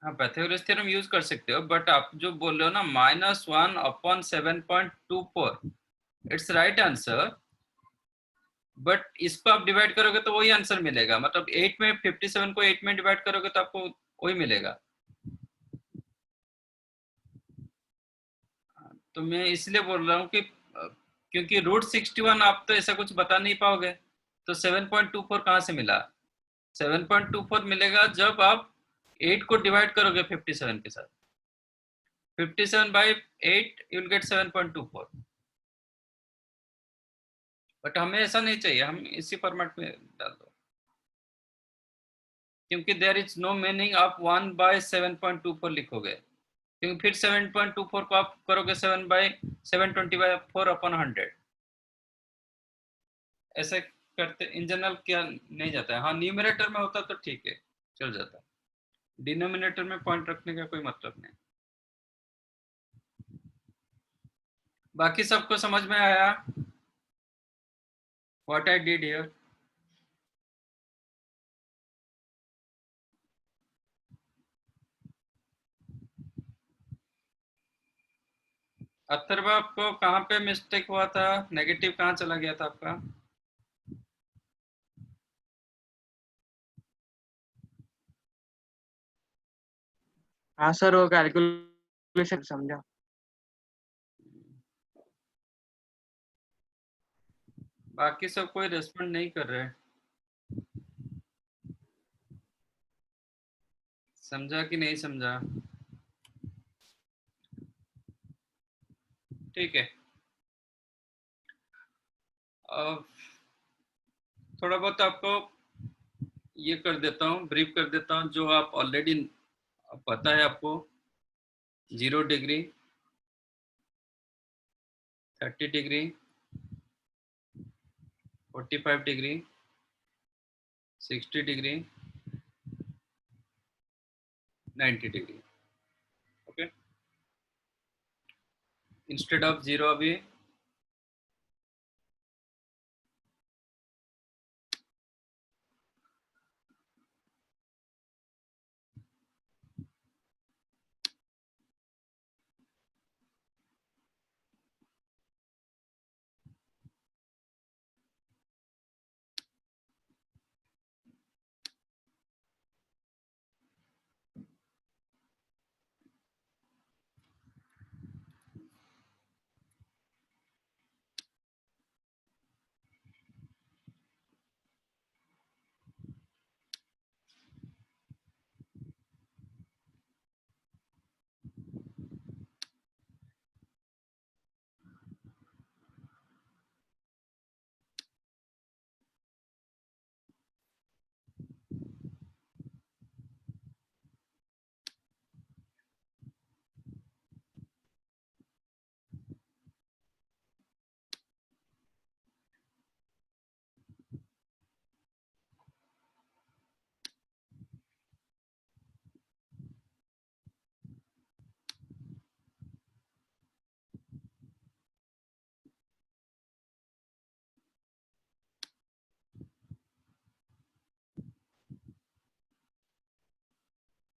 हाँ पाइथागोरस थ्योरम यूज कर सकते हो, बट आप जो बोल रहे हो ना -1/7.24 इट्स राइट आंसर, बट इसको आप डिवाइड करोगे तो वही आंसर मिलेगा. मतलब 8 में 57 को 8 में डिवाइड करोगे तो आपको वही मिलेगा. तो मैं इसलिए बोल रहा हूँ कि क्योंकि रूट 61 आप तो ऐसा कुछ बता नहीं पाओगे, तो 7.24 कहाँ से मिला? 7.24 मिलेगा जब आप 8 को डिवाइड करोगे 57 के साथ. 57/8 यू विल गेट 7.24. बट हमें ऐसा नहीं चाहिए, हम इसी फॉर्मेट में डाल दो, क्योंकि देयर इज नो मीनिंग आप 1/7.24 लिखोगे, क्योंकि फिर 7.24 को आप करोगे 7/720/4 अपॉन 100. ऐसे करते इन जनरल क्या नहीं जाता है. हाँ न्यूमरेटर में होता तो ठीक है, चल जाता. डिनोमिनेटर में पॉइंट रखने का कोई मतलब नहीं. बाकी सबको समझ में आया what I did here? Atharva आपको कहाँ पे मिस्टेक हुआ था, नेगेटिव कहाँ चला गया था आपका? हाँ सर, वो कैलकुलेशन समझा. बाकी सब कोई रेस्पॉन्ड नहीं कर रहे. समझा कि नहीं समझा? ठीक है। अब थोड़ा बहुत आपको ये कर देता हूँ, ब्रीफ कर देता हूँ, जो आप ऑलरेडी पता है आपको। 0 degree, 30 degree, 45 degree, 60 degree, 90 degree. Okay, instead of 0 अभी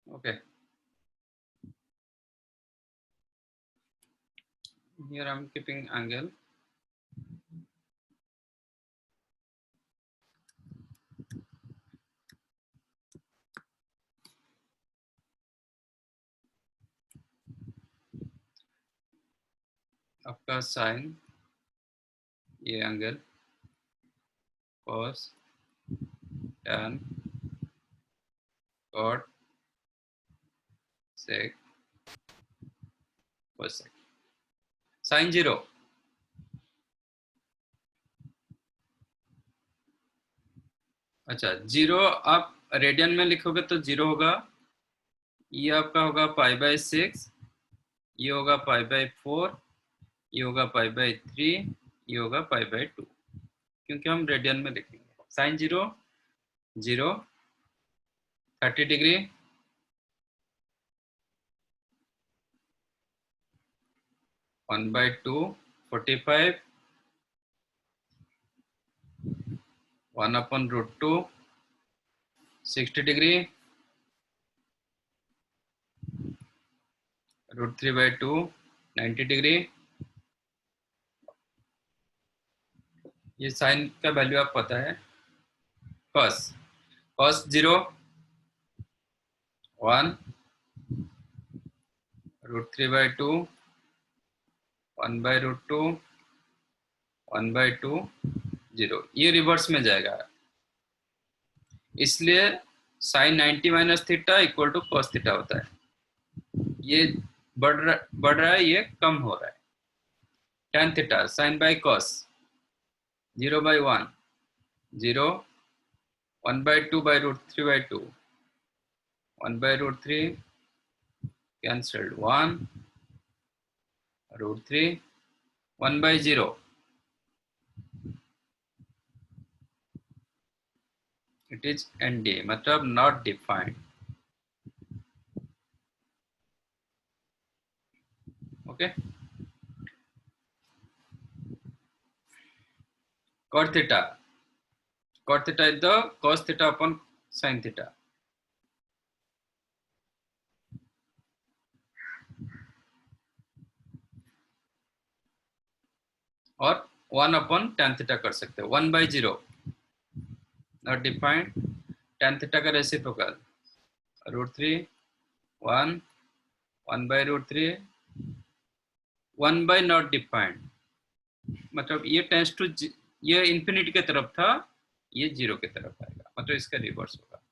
okay. Here I'm keeping angle. आपका साइन, ये angle, cos, tan, cot, sec, cosec, sine 0। अच्छा, 0 आप रेडियन में लिखोगे तो 0 होगा। ये आपका होगा π/6, ये होगा π/4, ये होगा π/3, ये होगा π/2, क्योंकि हम रेडियन में लिखेंगे। Sine 0, 0, 30 degree, 1/2, 45, 1/√2, 60 degree, √3/2, 90 degree. ये साइन का वैल्यू आप पता है। cos, cos 0, 1, √3/2, 1/√2, 1/2, 0। ये रिवर्स में जाएगा, इसलिए sine 90 minus theta equal to cos theta होता है। ये बढ़ रहा है, ये कम हो रहा है। tan theta sine by cos, 0/1, 0, 1/2/√3/2, 1/√3 cancelled, 1, √3, 1/0। It is ND, मतलब not defined. Okay, cot theta, cot theta is the cos theta upon sin theta। और 1/tan थीटा कर सकते हो। 1/0 नॉट डिफाइंड, tan थीटा का रेसिप्रोकल √3, 1, 1/√3, 1 नॉट डिफाइंड, मतलब ये tense to, ये infinity की तरफ था, ये 0 की तरफ आएगा, मतलब इसका रिवर्स होगा।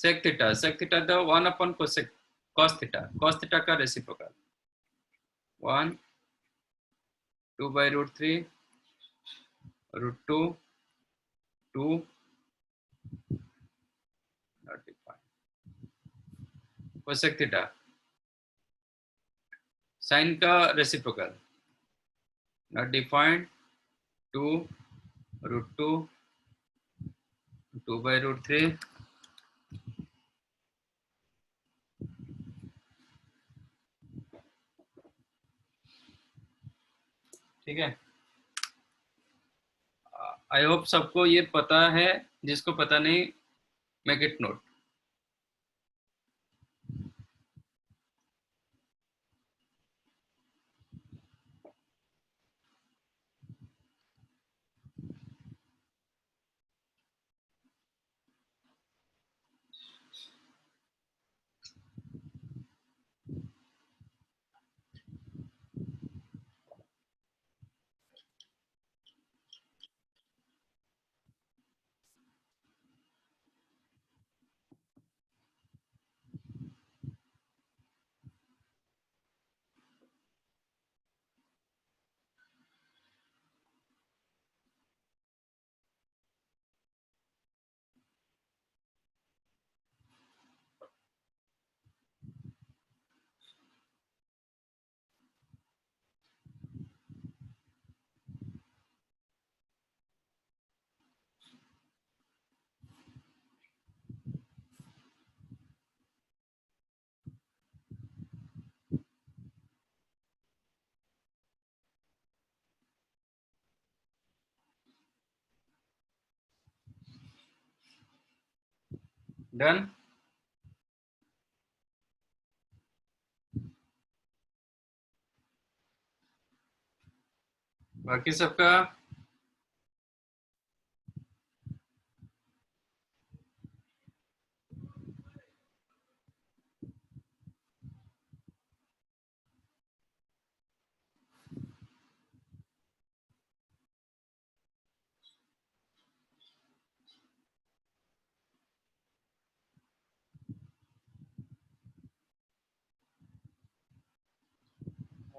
sec theta the 1/cos theta, cos theta का reciprocal 1, 2/√3 √2 2 not defined. cosec theta sine का रेसिप्रोकल not defined 2 √2 2/√3 ठीक है। आई होप सबको ये पता है, जिसको पता नहीं मेक इट नोट। डन। बाकी सबका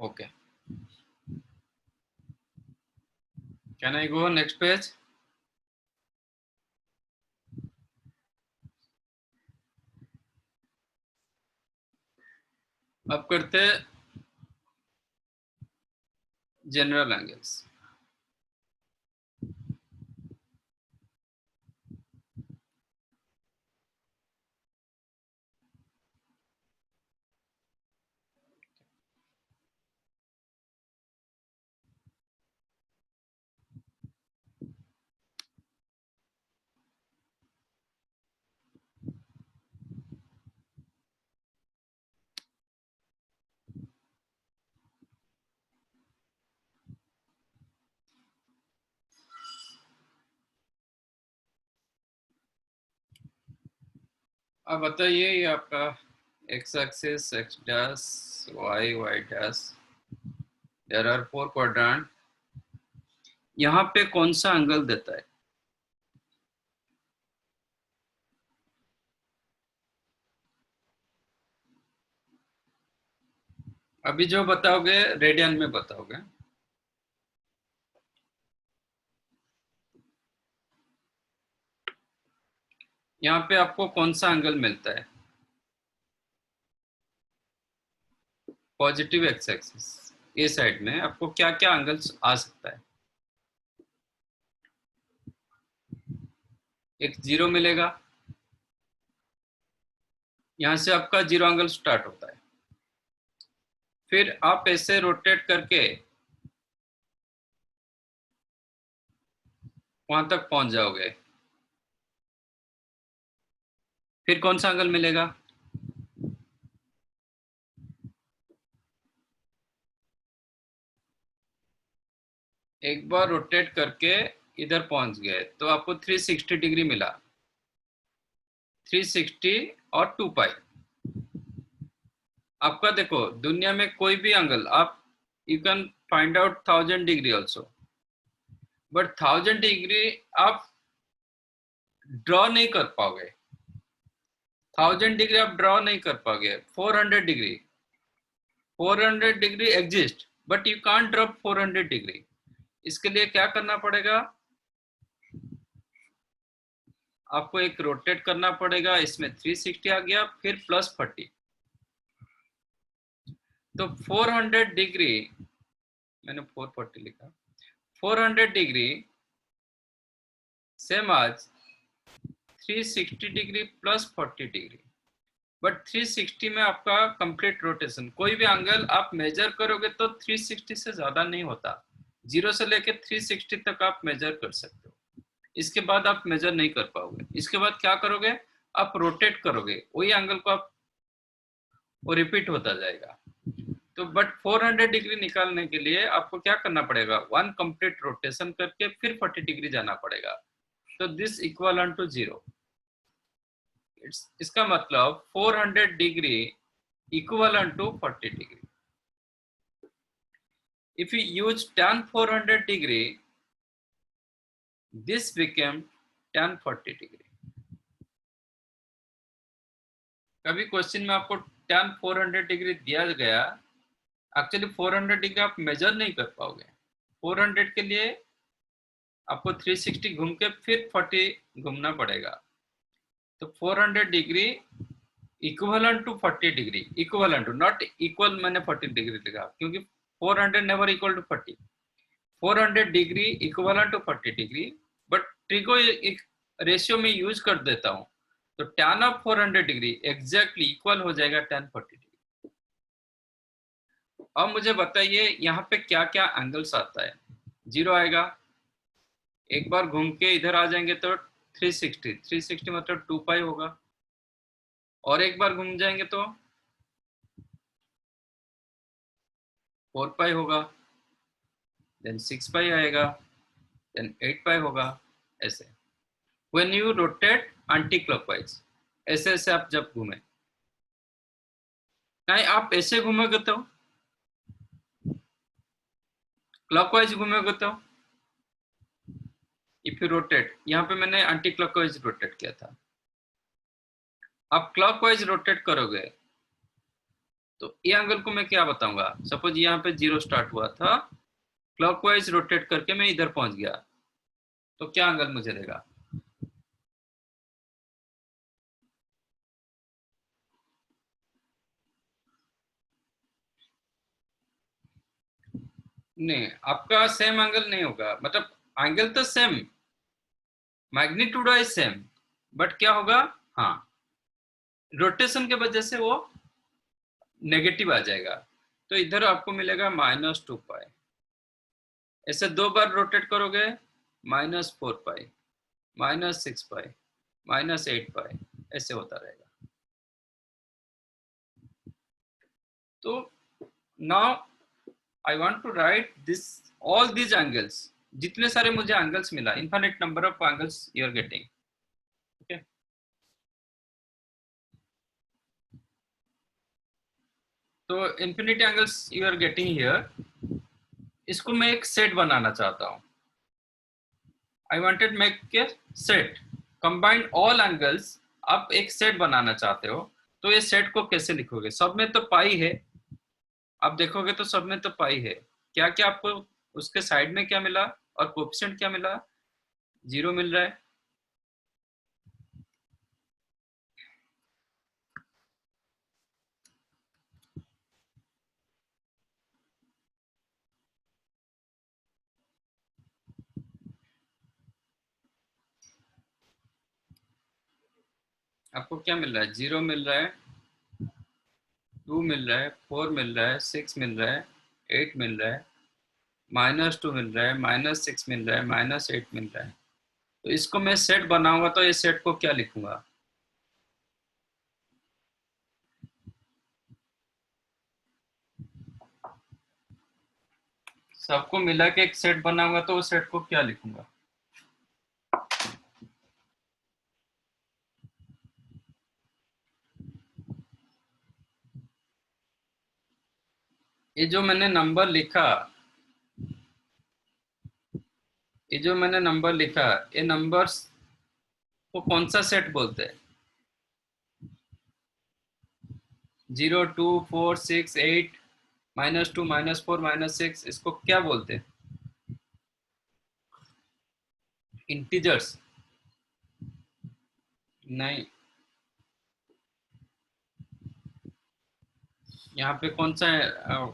okay. Can I go next page? अब करते जनरल एंगल्स। अब बताइए, ये आपका x axis x dash, y dash, there are 4 quadrant. यहाँ पे कौन सा एंगल देता है? अभी जो बताओगे रेडियन में बताओगे। यहाँ पे आपको कौन सा एंगल मिलता है? पॉजिटिव एक्स एक्सिस ये साइड में आपको क्या क्या एंगल्स आ सकता है? एक 0 मिलेगा, यहां से आपका 0 एंगल स्टार्ट होता है। फिर आप ऐसे रोटेट करके वहां तक पहुंच जाओगे, फिर कौन सा एंगल मिलेगा? एक बार रोटेट करके इधर पहुंच गए तो आपको 360 डिग्री मिला। 360 और 2 पाई। आपका देखो दुनिया में कोई भी एंगल आप you can find out 1000 degree also, but 1000 degree आप ड्रॉ नहीं कर पाओगे। 1000 डिग्री आप ड्रॉ नहीं कर पाओगे। 400 degree exist, but you can't drop 400 degree. इसके लिए क्या करना पड़ेगा, आपको एक रोटेट करना पड़ेगा, इसमें 360 आ गया, फिर +40। तो 400 डिग्री, मैंने 440 लिखा, 400 डिग्री सेम आज 360 डिग्री +40 डिग्री। बट 360 में आपका कंप्लीट रोटेशन, कोई भी एंगल आप मेजर करोगे तो 360 से ज्यादा नहीं होता। 0 से लेके 360 तक आप मेजर कर सकते हो, इसके बाद आप मेजर नहीं कर पाओगे। इसके बाद क्या करोगे, आप रोटेट करोगे, वही एंगल को आप वो रिपीट होता जाएगा। तो बट 400 डिग्री निकालने के लिए आपको क्या करना पड़ेगा, 1 कंप्लीट रोटेशन करके फिर 40 डिग्री जाना पड़ेगा। तो दिस इक्वल टू 0। इसका मतलब 400 degree equivalent to 40 degree. If you use tan 400 degree, this became tan 40 degree. कभी क्वेश्चन में आपको tan 400 डिग्री दिया गया, एक्चुअली 400 डिग्री आप मेजर नहीं कर पाओगे। 400 के लिए आपको 360 घूम के फिर 40 घूमना पड़ेगा। तो 400 degree equivalent to 40 degree, equivalent to, not equal, मैंने 40 डिग्री लिखा क्योंकि 400 never equal to 40। 400 degree equivalent to 40 degree, but trigo एक रेशियो में यूज कर देता हूं, तो tan of 400 degree exactly equal हो जाएगा tan 40 डिग्री। अब मुझे बताइए यहाँ पे क्या क्या एंगल्स आता है। 0 आएगा, एक बार घूम के इधर आ जाएंगे तो 360 मतलब 2 पाई होगा, और एक बार घूम जाएंगे तो 4 पाई होगा, देन 6 पाई आएगा, देन 8 पाई होगा, ऐसे। When you rotate anti-clockwise, ऐसे ऐसे आप जब घूमे, नहीं आप ऐसे घूमोगे तो क्लॉकवाइज घूमोगे तो इफ यू रोटेट, यहाँ पे मैंने एंटी क्लॉकवाइज रोटेट किया था, आप क्लॉकवाइज रोटेट करोगे तो ये एंगल को मैं क्या बताऊंगा। सपोज यहाँ पे 0 स्टार्ट हुआ था, क्लॉकवाइज रोटेट करके मैं इधर पहुंच गया, तो क्या एंगल मुझे देगा। नहीं, आपका सेम एंगल नहीं होगा, मतलब एंगल तो same, magnitude wise same, but क्या होगा, हाँ रोटेशन के वजह से वो नेगेटिव आ जाएगा। तो इधर आपको मिलेगा -2 पाई, ऐसे 2 बार रोटेट करोगे -4 पाई, -6 पाई, -8 पाई, ऐसे होता रहेगा। तो now I want to write this all these angles, जितने सारे मुझे एंगल्स मिला, infinite number of angles you are getting, okay. तो infinity angles you are getting here, इसको मैं एक सेट बनाना चाहता हूं। I wanted make a set, combine all angles. आप एक सेट बनाना चाहते हो, तो ये सेट को कैसे लिखोगे। सब में तो पाई है, आप देखोगे तो सब में तो पाई है। क्या क्या आपको उसके साइड में क्या मिला और कोएफिशिएंट क्या मिला, 0 मिल रहा है। आपको क्या मिल रहा है, 0 मिल रहा है, 2 मिल रहा है, 4 मिल रहा है, 6 मिल रहा है, 8 मिल रहा है, -2 मिल रहा है, -6 मिल रहा है, -8 मिल रहा है। तो इसको मैं सेट बनाऊंगा तो ये सेट को क्या लिखूंगा। सबको मिला के एक सेट बनाऊंगा तो उस सेट को क्या लिखूंगा। ये जो मैंने नंबर लिखा, ये नंबर्स को कौन सा सेट बोलते हैं। 0, 2, 4, 6, 8, -2, -4, -6 इसको क्या बोलते हैं? इंटीजर्स? नहीं, यहाँ पे कौन सा है?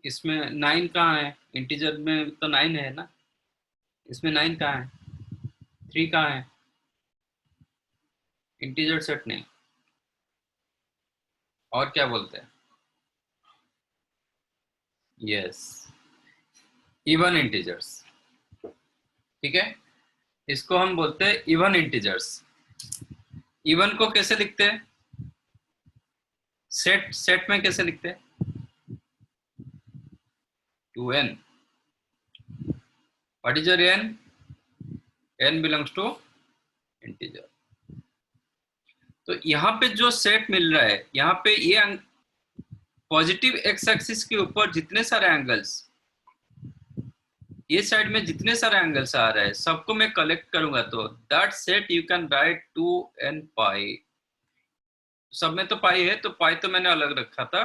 इसमें 9 कहाँ है? इंटीजर में तो 9 है ना, इसमें 9 कहाँ है? 3 कहाँ है? इंटीजर सेट नहीं। और क्या बोलते हैं? Yes, even integers. ठीक है, इसको हम बोलते हैं इवन इंटीजर्स। इवन को कैसे लिखते हैं? सेट में कैसे लिखते हैं? 2n। What is your n? n belongs to integer. तो यहाँ पे जो सेट मिल रहा है, यहाँ पे ये पॉजिटिव एक्स एक्सिस के ऊपर जितने सारे एंगल्स, ये साइड में जितने सारे एंगल्स आ रहे हैं, सबको मैं कलेक्ट करूंगा तो that set you can right 2n पाई। सब में तो पाई है, तो पाई तो मैंने अलग रखा था,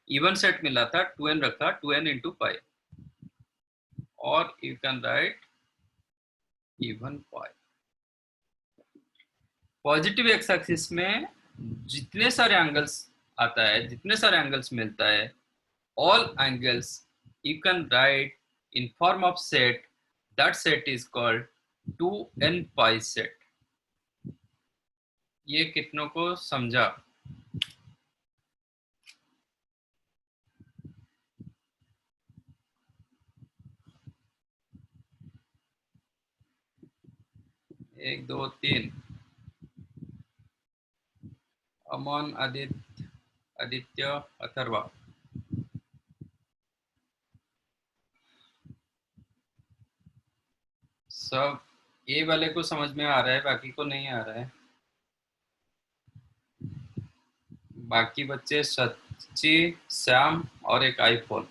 इवन सेट मिला था 2n रखा, 2n इंटू पाई, और you can right even pi. Positive x axis में जितने सारे एंगल्स आता है, जितने सारे एंगल्स मिलता है, all angles you can write in form of set. That set is called 2n pi set. ये कितनों को समझा? एक दो तीन। अमन, आदित्य, अथर्वा। सब ए वाले को समझ में आ रहा है, बाकी को नहीं आ रहा है। बाकी बच्चे सच्ची, श्याम और एक आईफोन।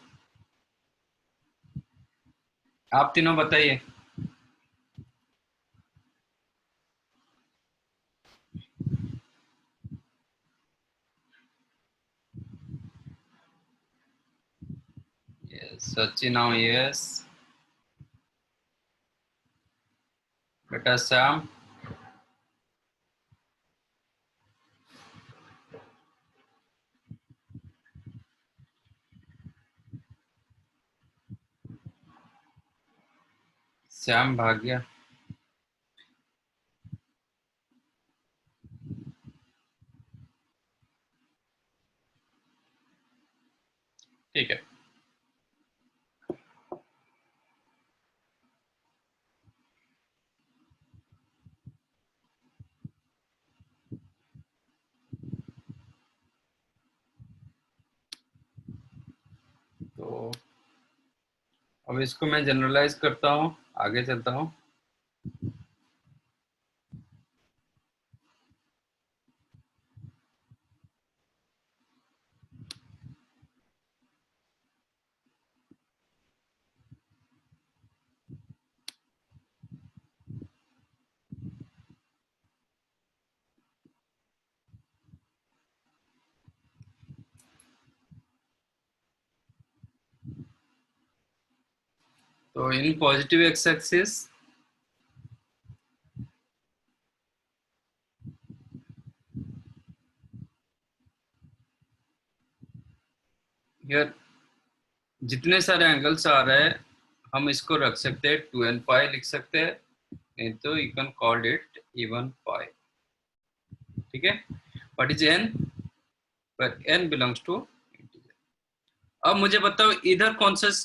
आप तीनों बताइए। सच्ची नाउ यस। बेटा श्याम। श्याम भाग गया। ठीक है, तो अब इसको मैं जनरलाइज करता हूँ, आगे चलता हूँ। तो in positive x axis here जितने सारे एंगल्स आ रहे हैं, हम इसको रख सकते हैं 2n पाई लिख सकते हैं, नहीं तो you can call it even पाई। ठीक है, व्हाट इज n? पर n बिलोंग्स टू इंटीजर। अब मुझे बताओ इधर कौन सा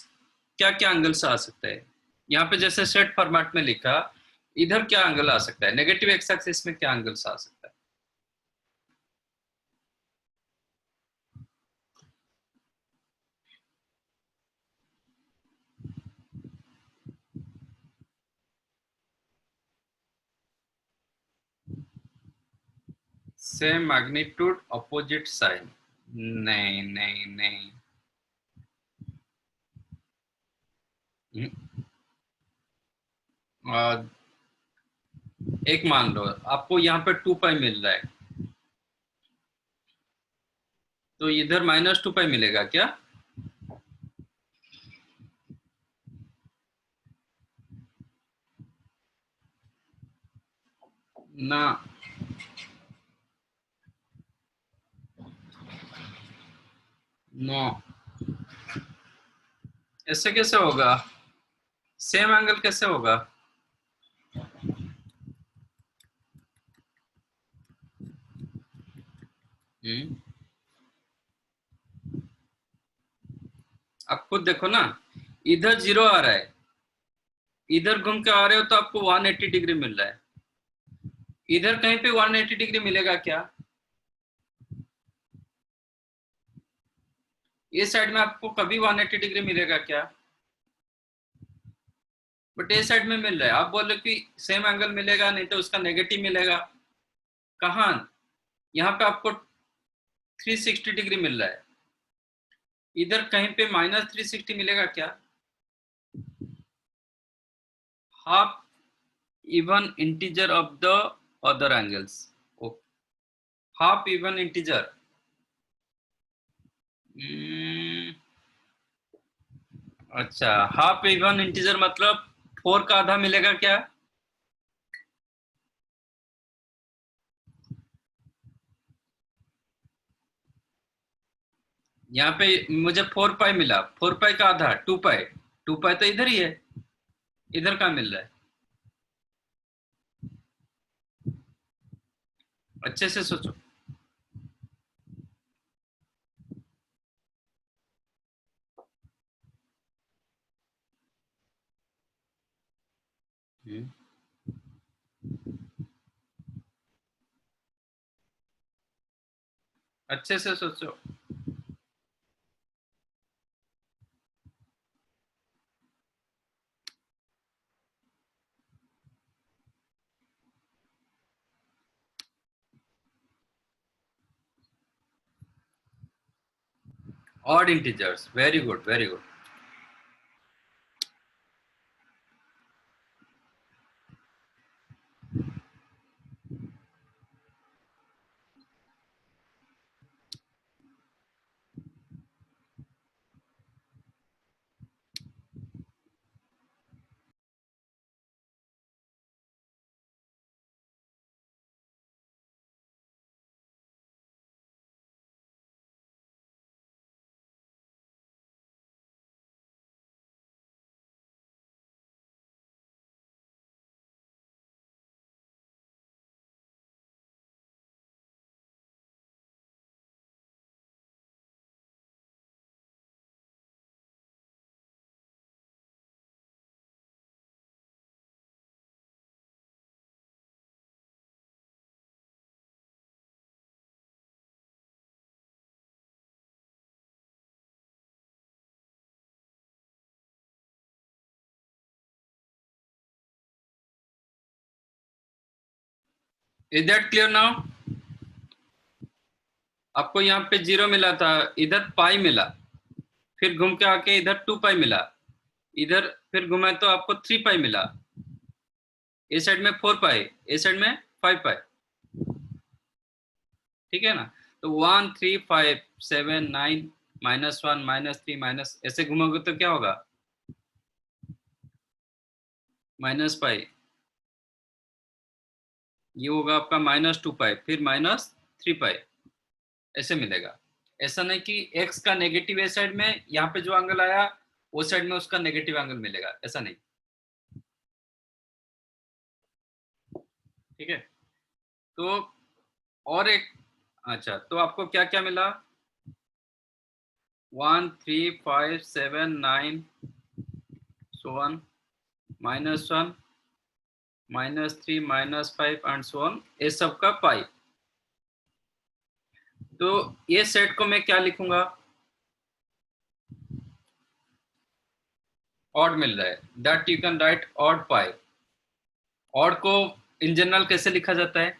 क्या क्या एंगल्स आ सकता है? यहाँ पे जैसे सेट फॉर्मेट में लिखा, इधर क्या एंगल आ सकता है? नेगेटिव एक्स एक्सिस में क्या एंगल्स आ सकता है? Same magnitude opposite sign? नहीं नहीं नहीं। एक मान लो आपको यहाँ पे 2 पाई मिल रहा है, तो इधर -2 पाई मिलेगा क्या? ना, नो, ऐसे कैसे होगा? सेम एंगल कैसे होगा? आप खुद देखो ना, इधर 0 आ रहा है, इधर घूम के आ रहे हो तो आपको 180 डिग्री मिल रहा है। इधर कहीं पे 180 डिग्री मिलेगा क्या? ये साइड में आपको कभी 180 डिग्री मिलेगा क्या? बट ये साइड में मिल रहा है। आप बोल रहे हो कि सेम एंगल मिलेगा, नहीं तो उसका नेगेटिव मिलेगा। कहाँ? यहाँ पे आपको 360 डिग्री मिल रहा है, इधर कहीं पे -360 मिलेगा क्या? Half even integer of the other angles. Okay. Half even integer. अच्छा, हाफ इवन इंटीजर मतलब 4 का आधा मिलेगा क्या? यहाँ पे मुझे 4 पाई मिला, 4 पाई का आधा 2 पाई, 2 पाई तो इधर ही है, इधर कहाँ मिल रहा है? अच्छे से सोचो। अच्छे से सोचो। Odd integers, very good, very good. Is that clear now? आपको यहाँ पे 0 मिला था, इधर पाई मिला, फिर घूम के आके इधर 2 पाई मिला, इधर फिर घुमाए तो आपको 3 पाई मिला, ए साइड में 4 पाई, ए साइड में 5 पाई। ठीक है ना? तो 1 3 5 7 9 -1 -3 माइनस, ऐसे घुमाओगे तो क्या होगा? माइनस पाई, ये होगा आपका -2 पाई, फिर -3 पाई, ऐसे मिलेगा। ऐसा नहीं कि x का नेगेटिव ए साइड में, यहाँ पे जो एंगल आया वो साइड में उसका नेगेटिव एंगल मिलेगा, ऐसा नहीं। ठीक है? तो और एक, अच्छा, तो आपको क्या क्या मिला? 1 3 5 7 9 so on, -1 -3 -5 and so on, ये सब का पाई। तो ये सेट को मैं क्या लिखूंगा? ऑड मिल रहा है, that you can right odd pi. Odd को इन जनरल कैसे लिखा जाता है?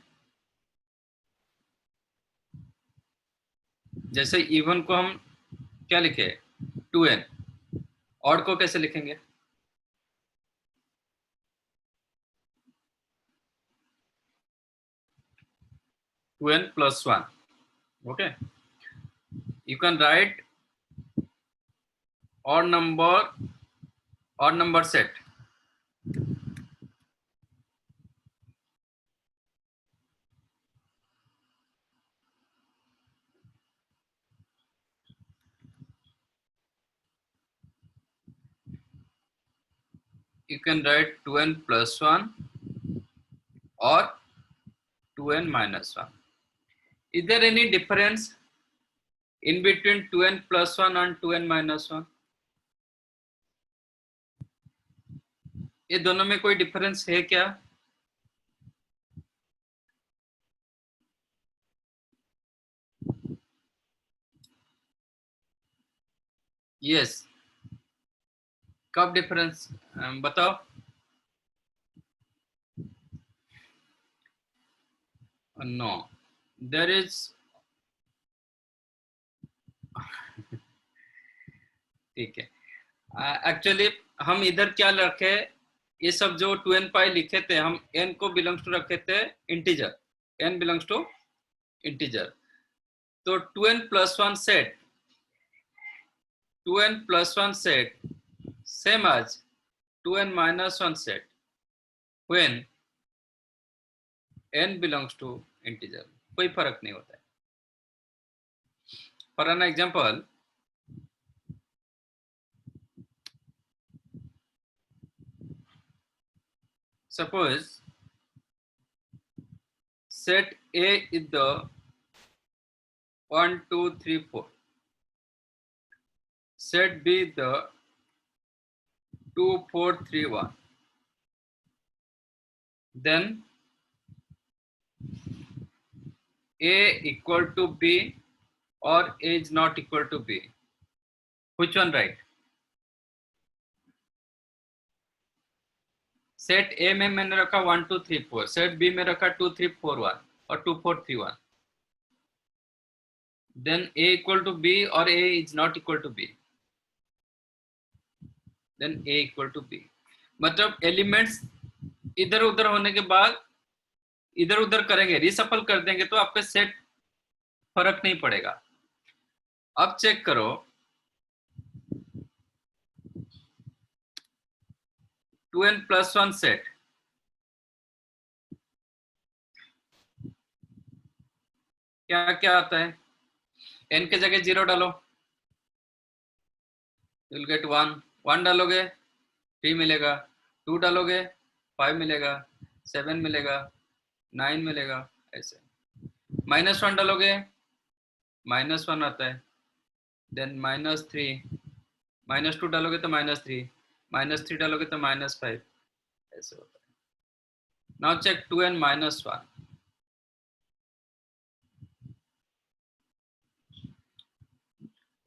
जैसे इवन को हम क्या लिखे, 2n। ऑड को कैसे लिखेंगे? 2n + 1। Okay, you can write odd number set you can write 2n plus 1 or 2n minus 1. Is there any difference in between 2n plus 1 and 2n minus 1? ये दोनों में कोई डिफरेंस है क्या? यस, कब डिफरेंस बताओ. नो, देयर इज ठीक है. एक्चुअली हम इधर क्या रखे, ये सब जो 2n पाई लिखे थे हम n को बिलोंग्स टू रखे थे integer, n belongs to integer. तो 2n plus 1 set, 2n plus 1 set same as 2n minus 1 set when n belongs to integer. कोई फर्क नहीं होता है. For an example, suppose set A is the 1 2 3 4, set B is the 2 4 3 1, then A equal to B or A is not equal to B. Which one right? Set A में मैंने रखा 1 2 3 4, set B में रखा 2 3 4 1 और 2 4 3 1. Then A equal to B or A is not equal to B. Then A equal to B. मतलब elements इधर उधर होने के बाद इधर उधर करेंगे, रिसफल कर देंगे तो आपके सेट फर्क नहीं पड़ेगा. अब चेक करो, 2n plus 1 सेट क्या क्या आता है. n के जगह 0 डालो, you will get 1. 1 डालोगे 3 मिलेगा, 2 डालोगे 5 मिलेगा, 7 मिलेगा, 9 मिलेगा, ऐसे. -1 डालोगे -1 आता है, देन -3, -2 डालोगे तो -3, -3 डालोगे तो -5, ऐसे होता है. Now check 2n minus 1.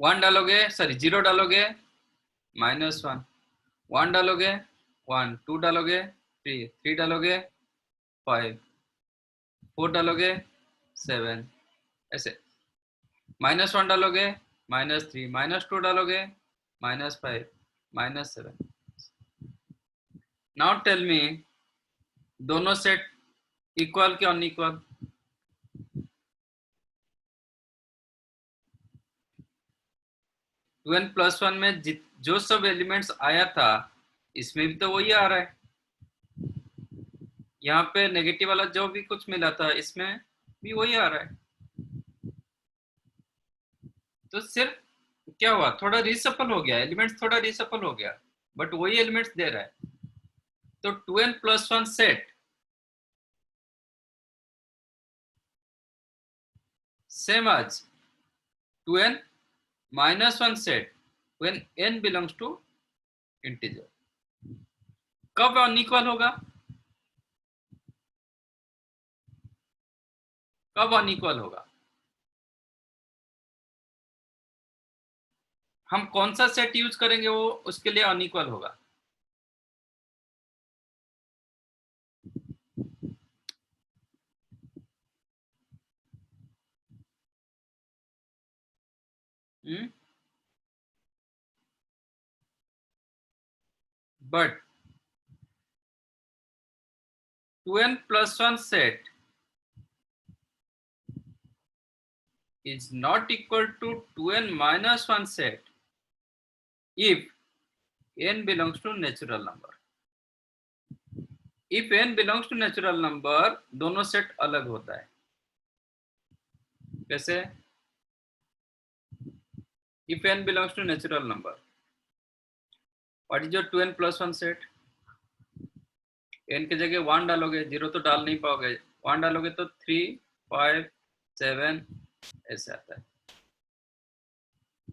1 डालोगे, सॉरी 0 डालोगे -1, 1 डालोगे 1, 2 डालोगे 3, 3 डालोगे 5, 4 डालोगे 7, ऐसे. -1 डालोगे -3, -2 डालोगे -5, -7. नाउ टेल मी, दोनों सेट इक्वल क्या अनइक्वल? टू एन प्लस 1 में जो सब एलिमेंट्स आया था इसमें भी तो वही आ रहा है. यहाँ पे नेगेटिव वाला जो भी कुछ मिला था इसमें भी वही आ रहा है. तो सिर्फ क्या हुआ, थोड़ा रिसफल हो गया, एलिमेंट्स थोड़ा रिसफल हो गया, बट वही एलिमेंट्स दे रहा है. तो 2n plus 1 set same as 2n minus 1 set when n belongs to integer. कब अनइक्वल होगा? कब अनइक्वल होगा? हम कौन सा सेट यूज करेंगे वो उसके लिए अनइक्वल होगा. But 2n plus 1 set is not equal to 2n minus 1 set if n belongs to natural number. If n belongs to natural number, दोनों सेट अलग होता है. कैसे? If n belongs to natural number, what is your 2n plus 1 set? n की जगह 1 डालोगे, 0 तो डाल नहीं पाओगे, 1 डालोगे तो 3, 5, 7 ऐसे आता है।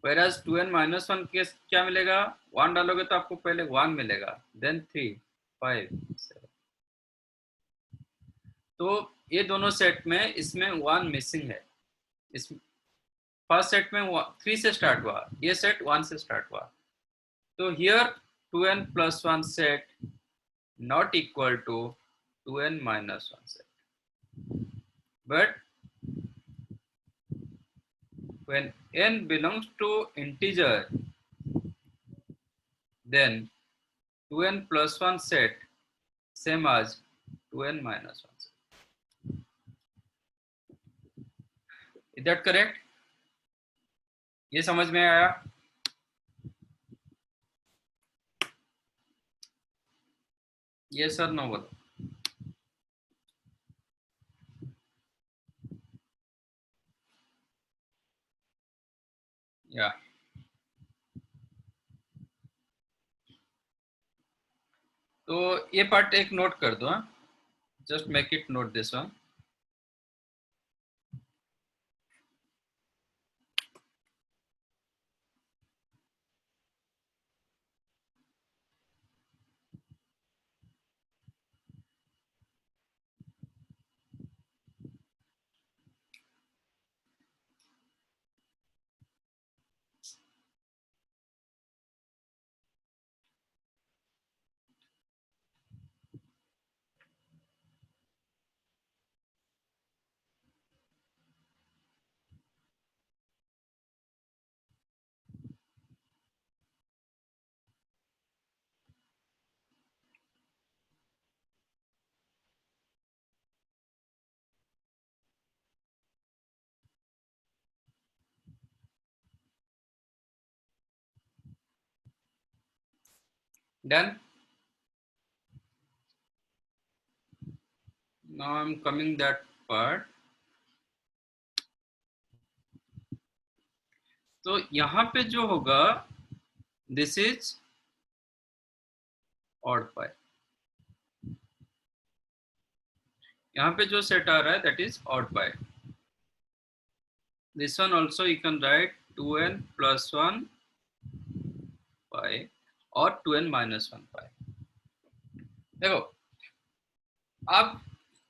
whereas 2n minus 1 के क्या मिलेगा, 1 डालोगे तो आपको पहले 1 मिलेगा, देन 3, 5, 7। तो ये दोनों सेट में इसमें 1 मिसिंग है। इस फर्स्ट सेट में 3 से स्टार्ट हुआ, ये सेट 1 से स्टार्ट हुआ। तो here 2n plus 1 set not equal to 2n minus 1 set. But when n belongs to integer, then 2n plus 1 set same as 2n minus 1 set. Is that correct? ये समझ में आया? Yes or no बोलो। या तो ये part एक note कर दो, just make it note this one. Done? Now I'm coming that part. तो यहाँ पे जो होगा, दिस इज ऑड पाई। यहाँ पे जो सेट आ रहा है that is odd pi. This one also you can right 2n plus 1 पाई और 2n minus 1 पाई। देखो, आप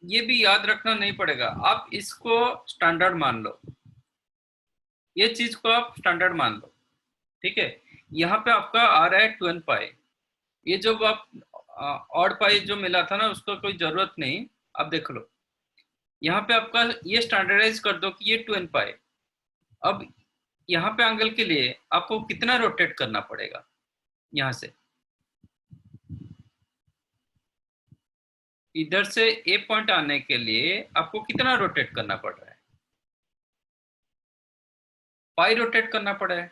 ये भी याद रखना नहीं पड़ेगा, आप इसको स्टैंडर्ड मान लो, ये चीज को आप स्टैंडर्ड मान लो, ठीक है। यहाँ पे आपका आ रहा है 2n पाई, ये जो आप ऑड पाई जो मिला था ना उसको कोई जरूरत नहीं, आप देख लो। यहाँ पे आपका ये स्टैंडर्डाइज कर दो कि ये 2n पाई। अब यहाँ पे एंगल के लिए आपको कितना रोटेट करना पड़ेगा, यहाँ से इधर से ए पॉइंट आने के लिए आपको कितना रोटेट करना पड़ रहा है, पाई रोटेट करना पड़ा है।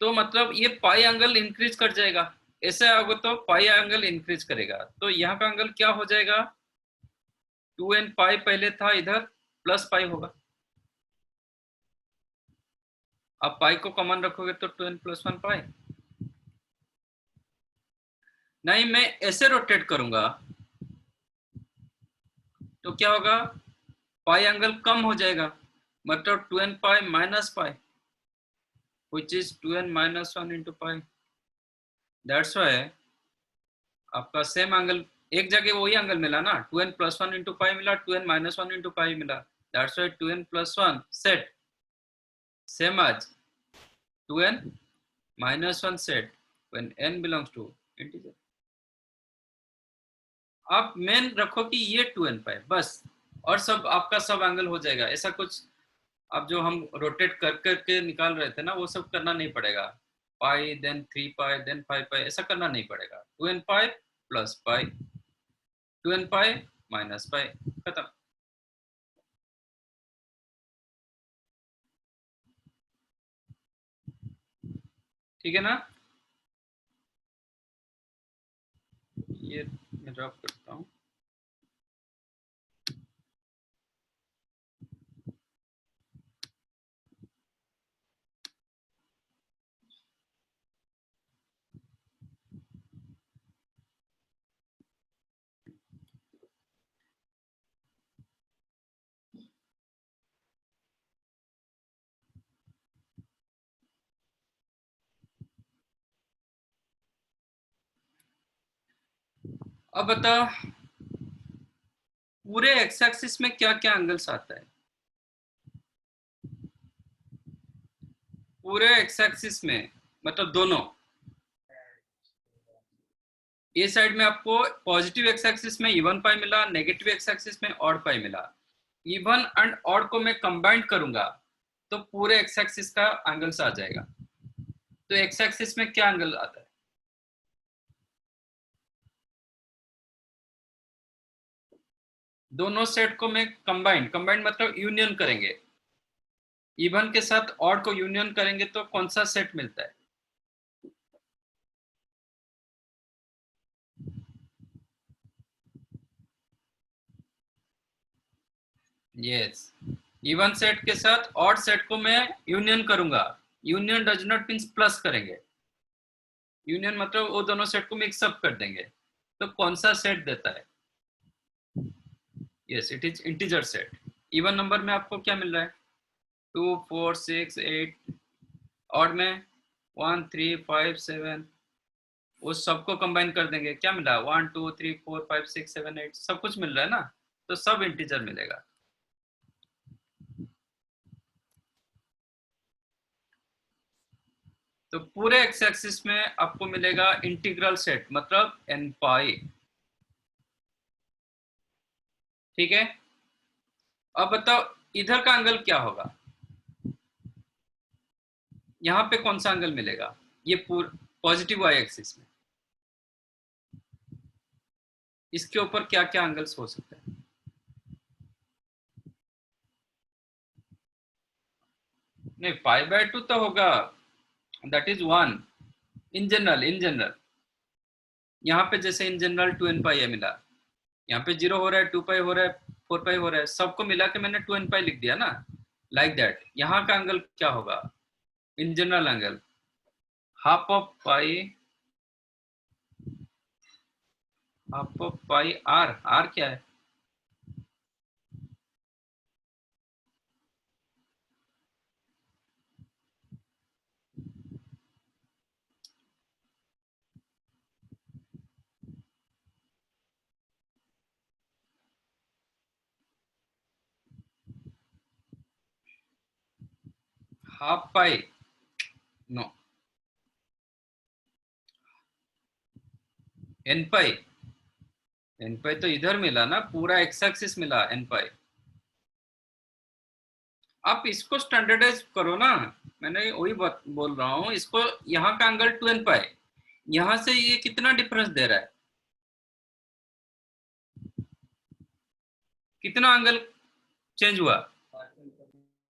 तो मतलब ये पाई एंगल इंक्रीज कर जाएगा, ऐसा होगा तो पाई एंगल इंक्रीज करेगा। तो यहाँ पे एंगल क्या हो जाएगा, 2n पाई पहले था, इधर प्लस पाई होगा। आप पाई को कॉमन रखोगे तो 2n plus 1 पाई। नहीं, मैं ऐसे रोटेट करूंगा तो क्या होगा, पाई एंगल कम हो जाएगा, मतलब 2n pi minus pi which is 2n minus 1 into pi. That's why आपका सेम एंगल एक जगह वही एंगल मिला ना, 2n plus 1 into pi मिला, 2n minus 1 into pi मिला। That's why 2n plus 1 set same as 2n minus 1 set when n belongs to integer. आप main रखो कि ये 2n पाई बस, और सब आपका सब एंगल हो जाएगा। ऐसा कुछ अब जो हम रोटेट कर करके निकाल रहे थे ना, वो सब करना नहीं पड़ेगा, पाई देन 3 पाई देन 5 पाई ऐसा करना नहीं पड़ेगा। 2n pi plus pi, 2n pi minus pi, खत्म। ठीक है ना, ये मैं ड्रॉप करता हूँ। अब बताओ पूरे एक्स एक्सिस में क्या क्या एंगल्स आता है? पूरे एक्स एक्सिस में मतलब दोनों, ये साइड में आपको पॉजिटिव एक्स एक्सिस में इवन पाई मिला, नेगेटिव एक्स एक्सिस में ऑड पाई मिला। इवन एंड ऑड को मैं कंबाइन करूंगा तो पूरे एक्स एक्सिस का एंगल्स आ जाएगा। तो एक्स एक्सिस में क्या एंगल आता है? दोनों सेट को मैं कंबाइन कंबाइन मतलब यूनियन करेंगे, इवन के साथ ऑड को यूनियन करेंगे तो कौन सा सेट मिलता है? यस, इवन सेट के साथ ऑड सेट को मैं यूनियन करूंगा। Union does not means plus करेंगे, यूनियन मतलब वो दोनों सेट को मिक्सअप कर देंगे। तो कौन सा सेट देता है? Yes, it is integer set. Even number में आपको क्या मिल रहा है? 2 4 6 8, ऑड में 1 3 5 7, वो सबको कंबाइन कर देंगे, क्या मिला? 1 2 3 4 5 6 7 8, सब कुछ मिल रहा है ना, तो सब इंटीजर मिलेगा। तो पूरे एक्स एक्सिस में आपको मिलेगा इंटीग्रल सेट मतलब n पाई। ठीक है, अब बताओ इधर का एंगल क्या होगा? यहां पे कौन सा एंगल मिलेगा? ये पॉजिटिव वाई एक्सिस में, इसके ऊपर क्या क्या एंगल्स हो सकते हैं? नहीं, पाई बाय 2 तो होगा, दैट इज 1 इन जनरल। यहाँ पे जैसे इन जनरल 2n पाई है मिला, यहाँ पे 0 हो रहा है, 2 पाई हो रहा है, 4 पाई हो रहा है, सबको मिला के मैंने 2n पाई लिख दिया ना, लाइक दैट। यहाँ का एंगल क्या होगा? In general angle half of pi R. R क्या है? Half pi, no, n pi. N pi तो इधर मिला ना, पूरा एक्स एक्सिस मिला एन पाई। आप इसको स्टैंडर्डाइज करो ना, मैंने वही बोल रहा हूँ। इसको यहाँ का एंगल 2n पाई, यहाँ से ये कितना डिफरेंस दे रहा है? कितना एंगल चेंज हुआ?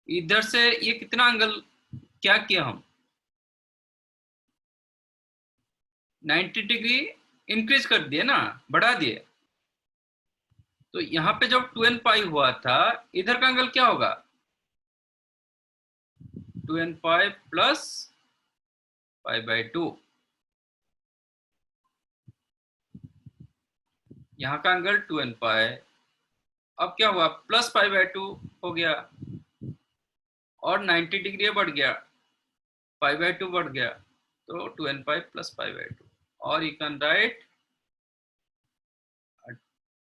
इधर से ये कितना एंगल क्या किया हम? 90 डिग्री इंक्रीज कर दिए ना, बढ़ा दिए। तो यहाँ पे जब 2n पाई हुआ था, इधर का एंगल क्या होगा? 2n pi plus pi by 2। यहाँ का एंगल 2n पाई, अब क्या हुआ? प्लस पाई बाय 2 हो गया, और 90 डिग्री बढ़ गया, पाई बाय 2 बढ़ गया, तो 2n pi plus pi by 2। और you can right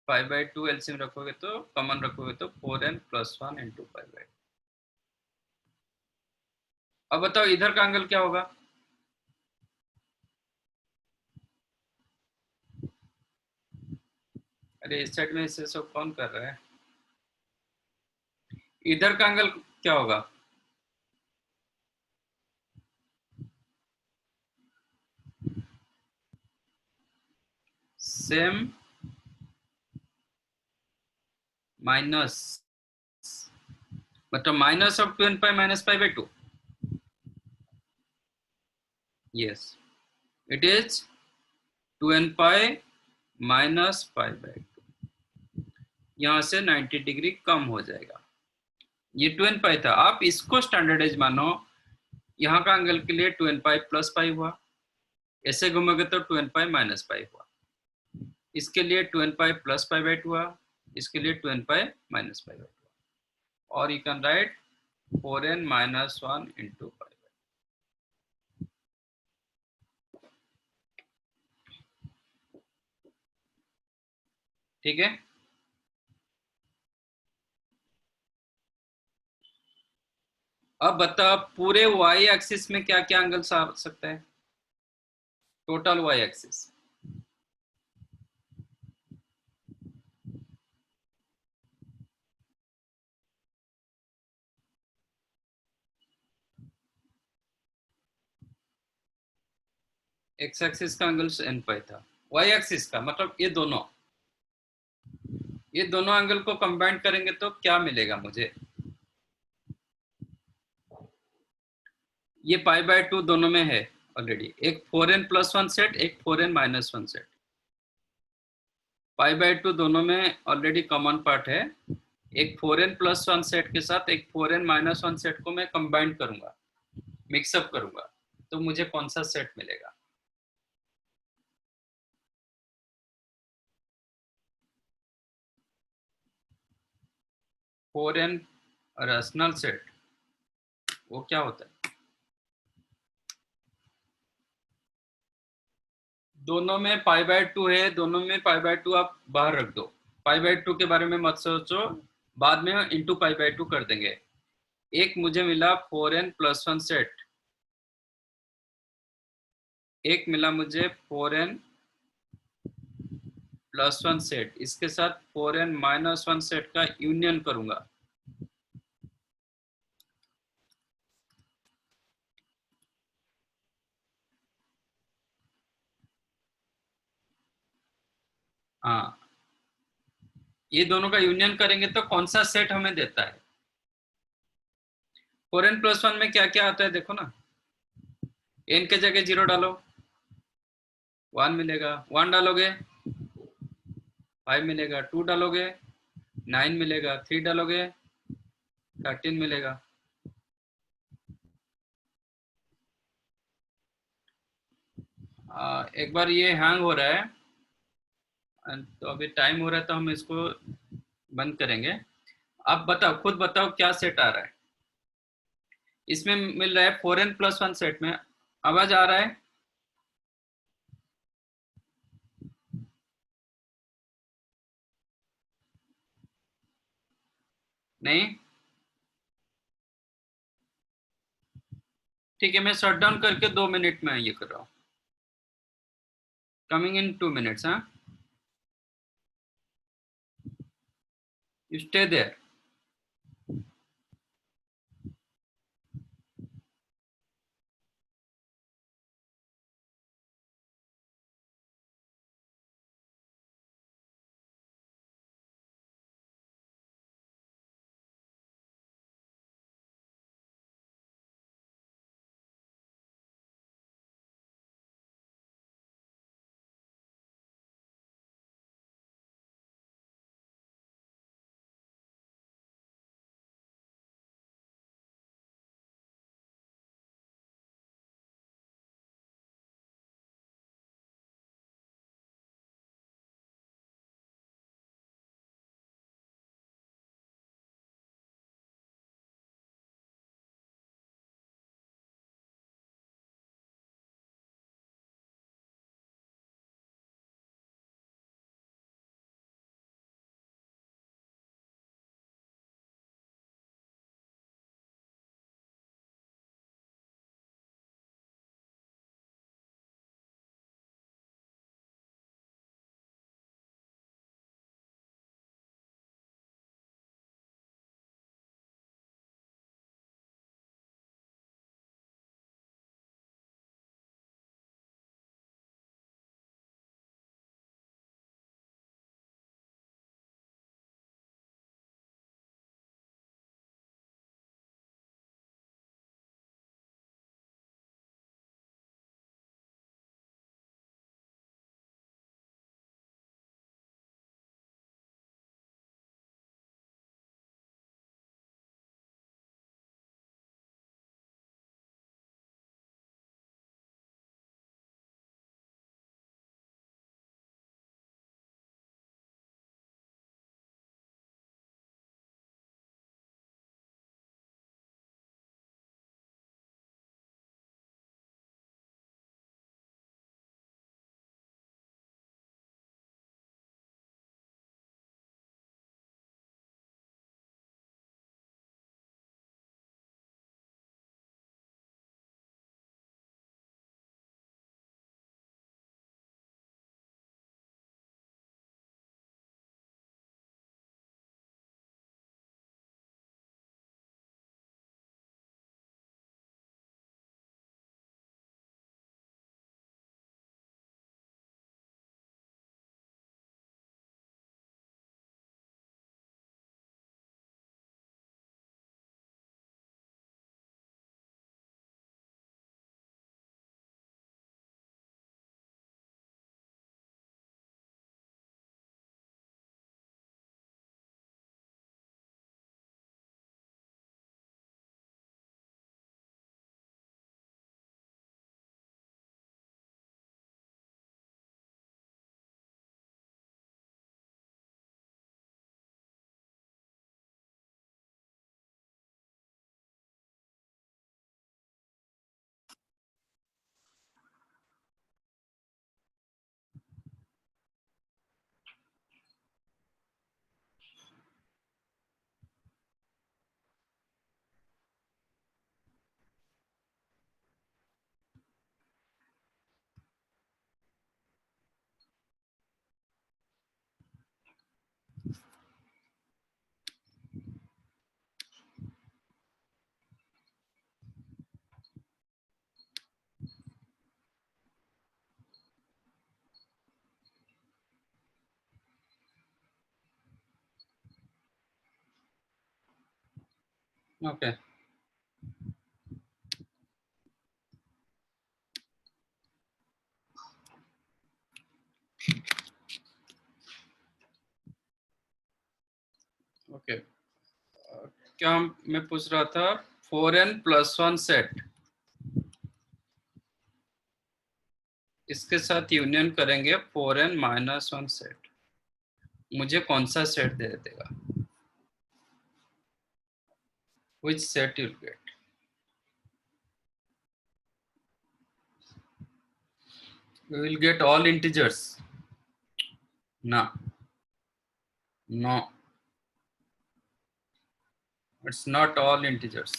pi by 2 LCM रखोगे तो कॉमन रखोगे तो 4n plus 1 into pi by 2। अब बताओ इधर का एंगल क्या होगा? अरे इस साइड में इसे सब कौन कर रहा है? इधर का एंगल क्या होगा? सेम माइनस, मतलब minus of 2n pi minus pi by 2। Yes, it is 2n pi minus pi by 2। यहाँ से 90 डिग्री कम हो जाएगा। ये 2n पाई था, आप इसको स्टैंडर्डाइज मानो। यहाँ का एंगल के लिए 2n पाई प्लस पाई हुआ, ऐसे घूमोगे तो 2n पाई माइनस पाई हुआ, इसके लिए 2n pi plus pi by 2 हुआ, इसके लिए 2n pi minus pi by 2। और you can right 4n minus 1 into pi. ठीक है। अब बता पूरे y एक्सिस में क्या क्या एंगल्स आ सकता है, total y axis. x axis का एंगल n पाई था, y एक्सिस का मतलब ये दोनों एंगल को कंबाइन करेंगे तो क्या मिलेगा मुझे, ये पाई बाय 2 दोनों में है ऑलरेडी, एक 4n+1 सेट, एक 4n-1 सेट, पाई बाय 2 दोनों में ऑलरेडी कॉमन पार्ट है। एक 4n+1 सेट के साथ एक 4n-1 सेट को मैं कंबाइन करूंगा, मिक्सअप करूंगा, तो मुझे कौन सा सेट मिलेगा। फोर एन रेशनल सेट वो क्या होता है, दोनों में पाई बाय 2 है, दोनों में पाई बाय 2 आप बाहर रख दो, पाई बाय 2 के बारे में मत सोचो, बाद में इंटू पाई बाय 2 कर देंगे। एक मुझे मिला 4n+1 सेट, एक मिला मुझे 4n+1 सेट, इसके साथ 4n-1 सेट का यूनियन करूंगा। हाँ, ये दोनों का यूनियन करेंगे तो कौन सा सेट हमें देता है। 4n+1 में क्या क्या आता है देखो ना, n के जगह 0 डालो, 1 मिलेगा, 1 डालोगे 5 मिलेगा, 2 डालोगे 9 मिलेगा, 3 डालोगे 13 मिलेगा। एक बार ये हैंग हो रहा है, तो अभी टाइम हो रहा है तो हम इसको बंद करेंगे। अब बताओ, खुद बताओ क्या सेट आ रहा है, इसमें मिल रहा है 4n+1 सेट में, आवाज आ रहा है, नहीं, ठीक है, मैं शट डाउन करके 2 मिनट में ये कर रहा हूँ, कमिंग इन 2 मिनट्स। हाँ, स्टे देयर। Okay. Okay. क्या मैं पूछ रहा था 4n+1 सेट, इसके साथ यूनियन करेंगे 4n-1 सेट, मुझे कौन सा सेट दे देगा? Which set you'll get? We will get all integers. No. No. It's not all integers.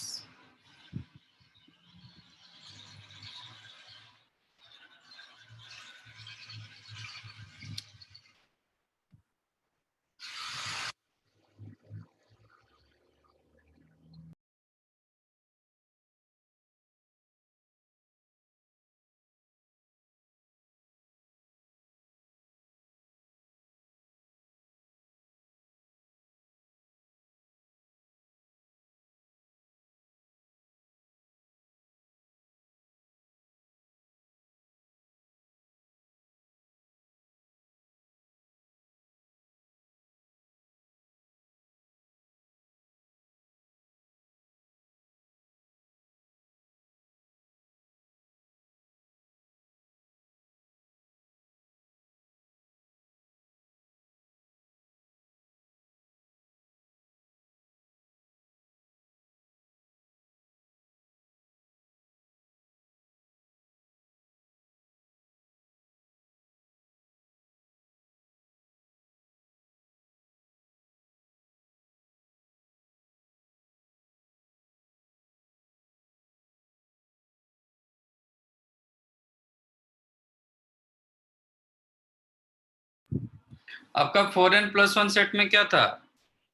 आपका 4n+1 सेट में क्या था?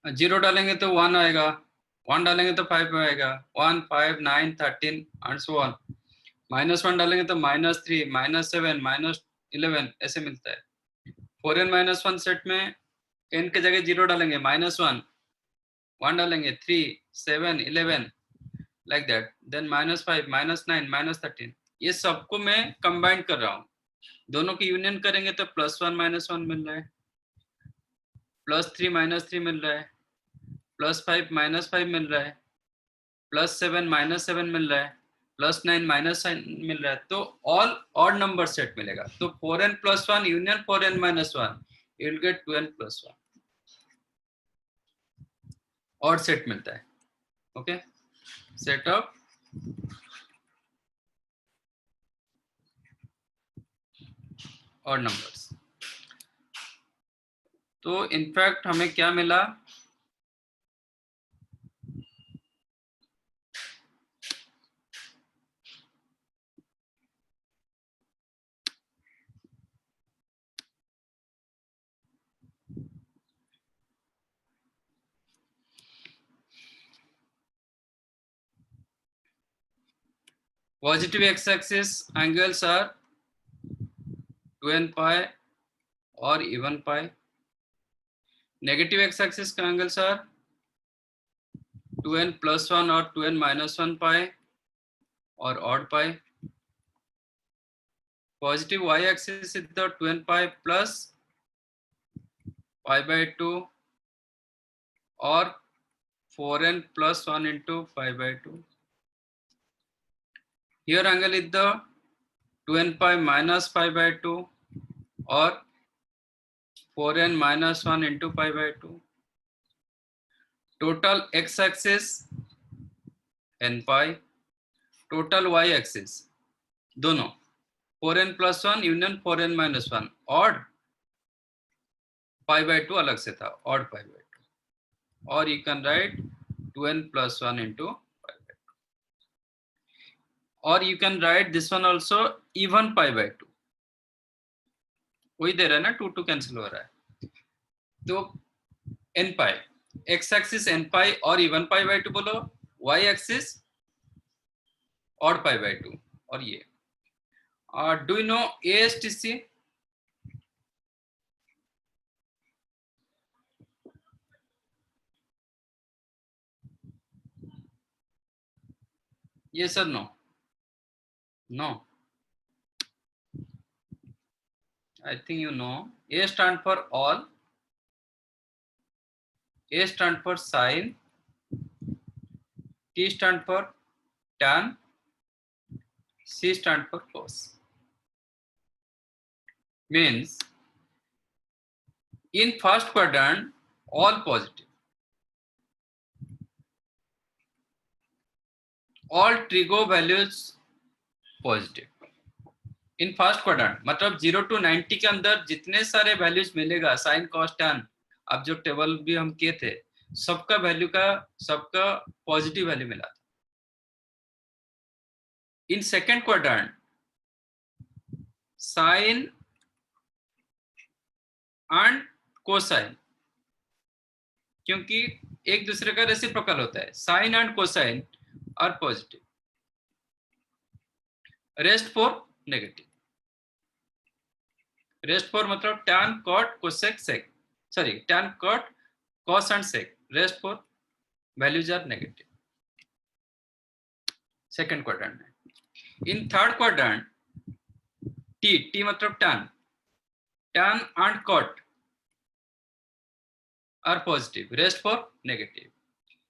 0 डालेंगे तो 1 आएगा, 1 डालेंगे तो 5 आएगा, 1, 5, 9, 13 एंड सो ऑन। -1 डालेंगे तो -3, -7, -11 ऐसे मिलता है। 4n-1 सेट में n के जगह 0 डालेंगे, -1, 1 डालेंगे 3, 7, 11 लाइक दैट, देन -5, -9, -13। ये सबको मैं कंबाइन कर रहा हूँ, दोनों की यूनियन करेंगे तो +1 -1 मिल रहा है, +3 -3 मिल रहा है, +5 -5 मिल रहा है, +7 -7 मिल रहा है, +9 -9 मिल रहा है। तो ऑल ऑड नंबर सेट मिलेगा। तो 4n+1 union 4n-1, you will get 2n+1 odd set मिलता है। Okay, set of odd numbers. तो इनफैक्ट हमें क्या मिला? Positive x-axis angles are 2n pi or even pi. Negative x-axis angles are 2n+1 or 2n-1 pi or odd pi. Positive y-axis is the 2n pi plus pi by 2 or 4n+1 into pi by 2. Here angle is the 2n pi minus pi by 2 or 4n-1 into pi by 2. Total x-axis n pi, total y-axis दोनों 4n+1 union 4n-1, odd pi by 2 अलग से था, odd pi by 2, और you can write 2n+1 into pi by 2, or you can write this one also even pi by 2, वही दे रहा है ना, 2 2 cancel हो रहा है। तो n pi, x axis n pi और इवन pi by 2 बोलो, y axis odd pi by 2, और ये do you know ASTC? Yes or no? No. I think you know. A stand for all. A stand for sine. T stand for tan. C stand for cos. Means in first quadrant, all positive. All trigo values positive. In first quadrant मतलब 0 to 90 के अंदर जितने सारे values मिलेगा sine cos tan, अब जो table भी हम किए थे सबका वैल्यू का सबका पॉजिटिव वैल्यू मिला था. In second quadrant sine and cosine, क्योंकि एक दूसरे का रेसिप्रोकल होता है, sine and cosine are positive, rest four negative. Rest four मतलब tan cot cosec sec, sorry tan cot cos and sec, rest four values are negative second quadrant में. In third quadrant t मतलब tan and cot are positive, rest for negative.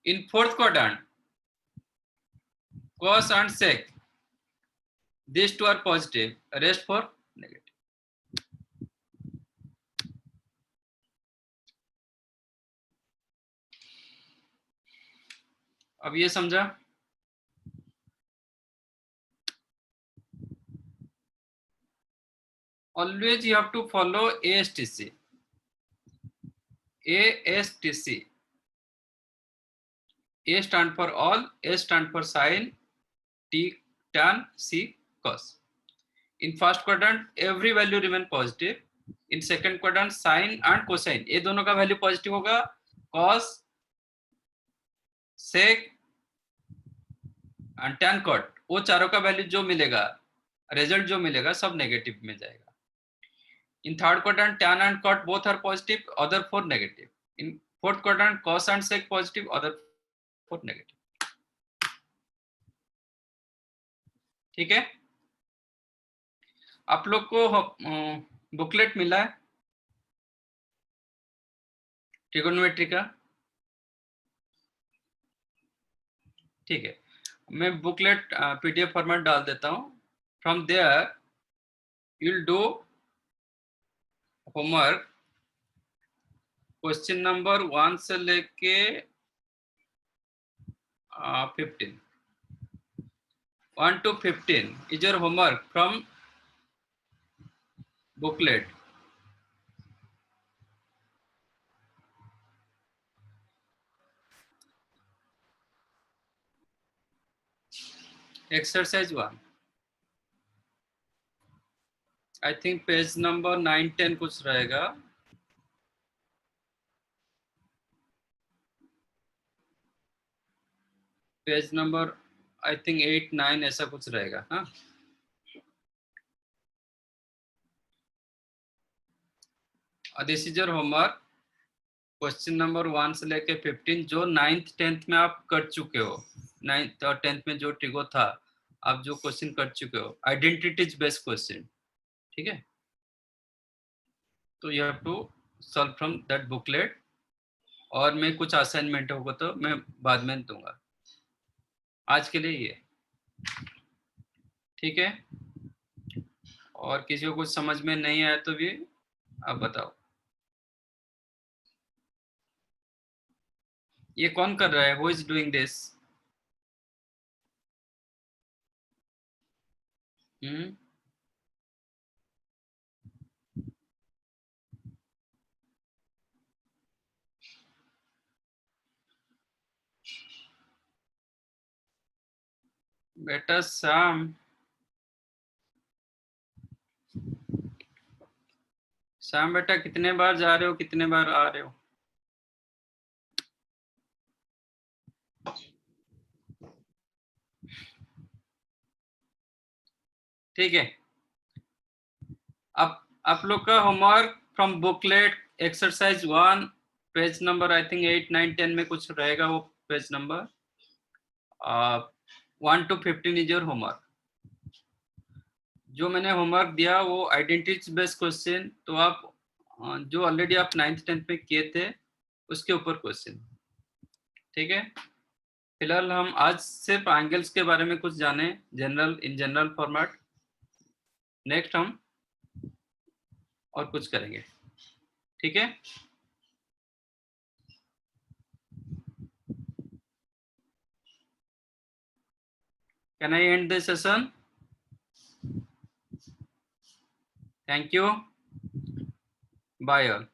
In fourth quadrant cos and sec, these two are positive, rest for negative. अब ये समझा? Always you have to follow ASTC. ASTC. A stand for all, S stand for sine, T tan, C cos. In first quadrant every value remain positive. In second quadrant sine and cosine ये दोनों का value positive होगा, cos, sec and tan cot वो चारों का value जो मिलेगा, result जो मिलेगा सब नेगेटिव में जाएगा. In third quadrant tan and cot both are positive, other for negative. In fourth quadrant cos and sec positive, other for negative. ठीक है? आप लोग को बुकलेट मिला है ट्रिगोनोमेट्री का? ठीक है, मैं बुकलेट पीडीएफ फॉर्मेट डाल देता हूं. From there you will do homework. Question number 1 से लेके 15, 1 to 15 is your homework from booklet. Exercise 1. I think page number 9-10 कुछ रहेगा. पेज नंबर आई थिंक 8-9 ऐसा कुछ रहेगा. हाँ, this is your homework. Question number 1 से लेके 15 जो 9th 10th में आप कर चुके हो, 9th और 10th में जो ट्रिगो था आप जो क्वेश्चन कर चुके हो, आइडेंटिटीज बेस्ड क्वेश्चन. ठीक है, तो you have to solve from that booklet. और मैं कुछ असाइनमेंट होगा तो मैं बाद में दूंगा. आज के लिए ये ठीक है. और किसी को कुछ समझ में नहीं आया तो भी आप बताओ. ये कौन कर रहा है? Who is doing this? बेटा शाम बेटा कितने बार जा रहे हो, कितने बार आ रहे हो? ठीक है, अब आप लोग का homework from booklet exercise 1 page number I think 8, 9, 10 में कुछ रहेगा वो page number. 1 to 15 is your homework. जो मैंने होमवर्क दिया वो आइडेंटिटी बेस्ड क्वेश्चन, तो आप जो ऑलरेडी आप 9th 10th में किए थे उसके ऊपर क्वेश्चन, ठीक है। फिलहाल हम आज सिर्फ एंगल्स के बारे में कुछ जाने, general in general format. Next हम और कुछ करेंगे, ठीक है। Can I end the session? Thank you. Bye all.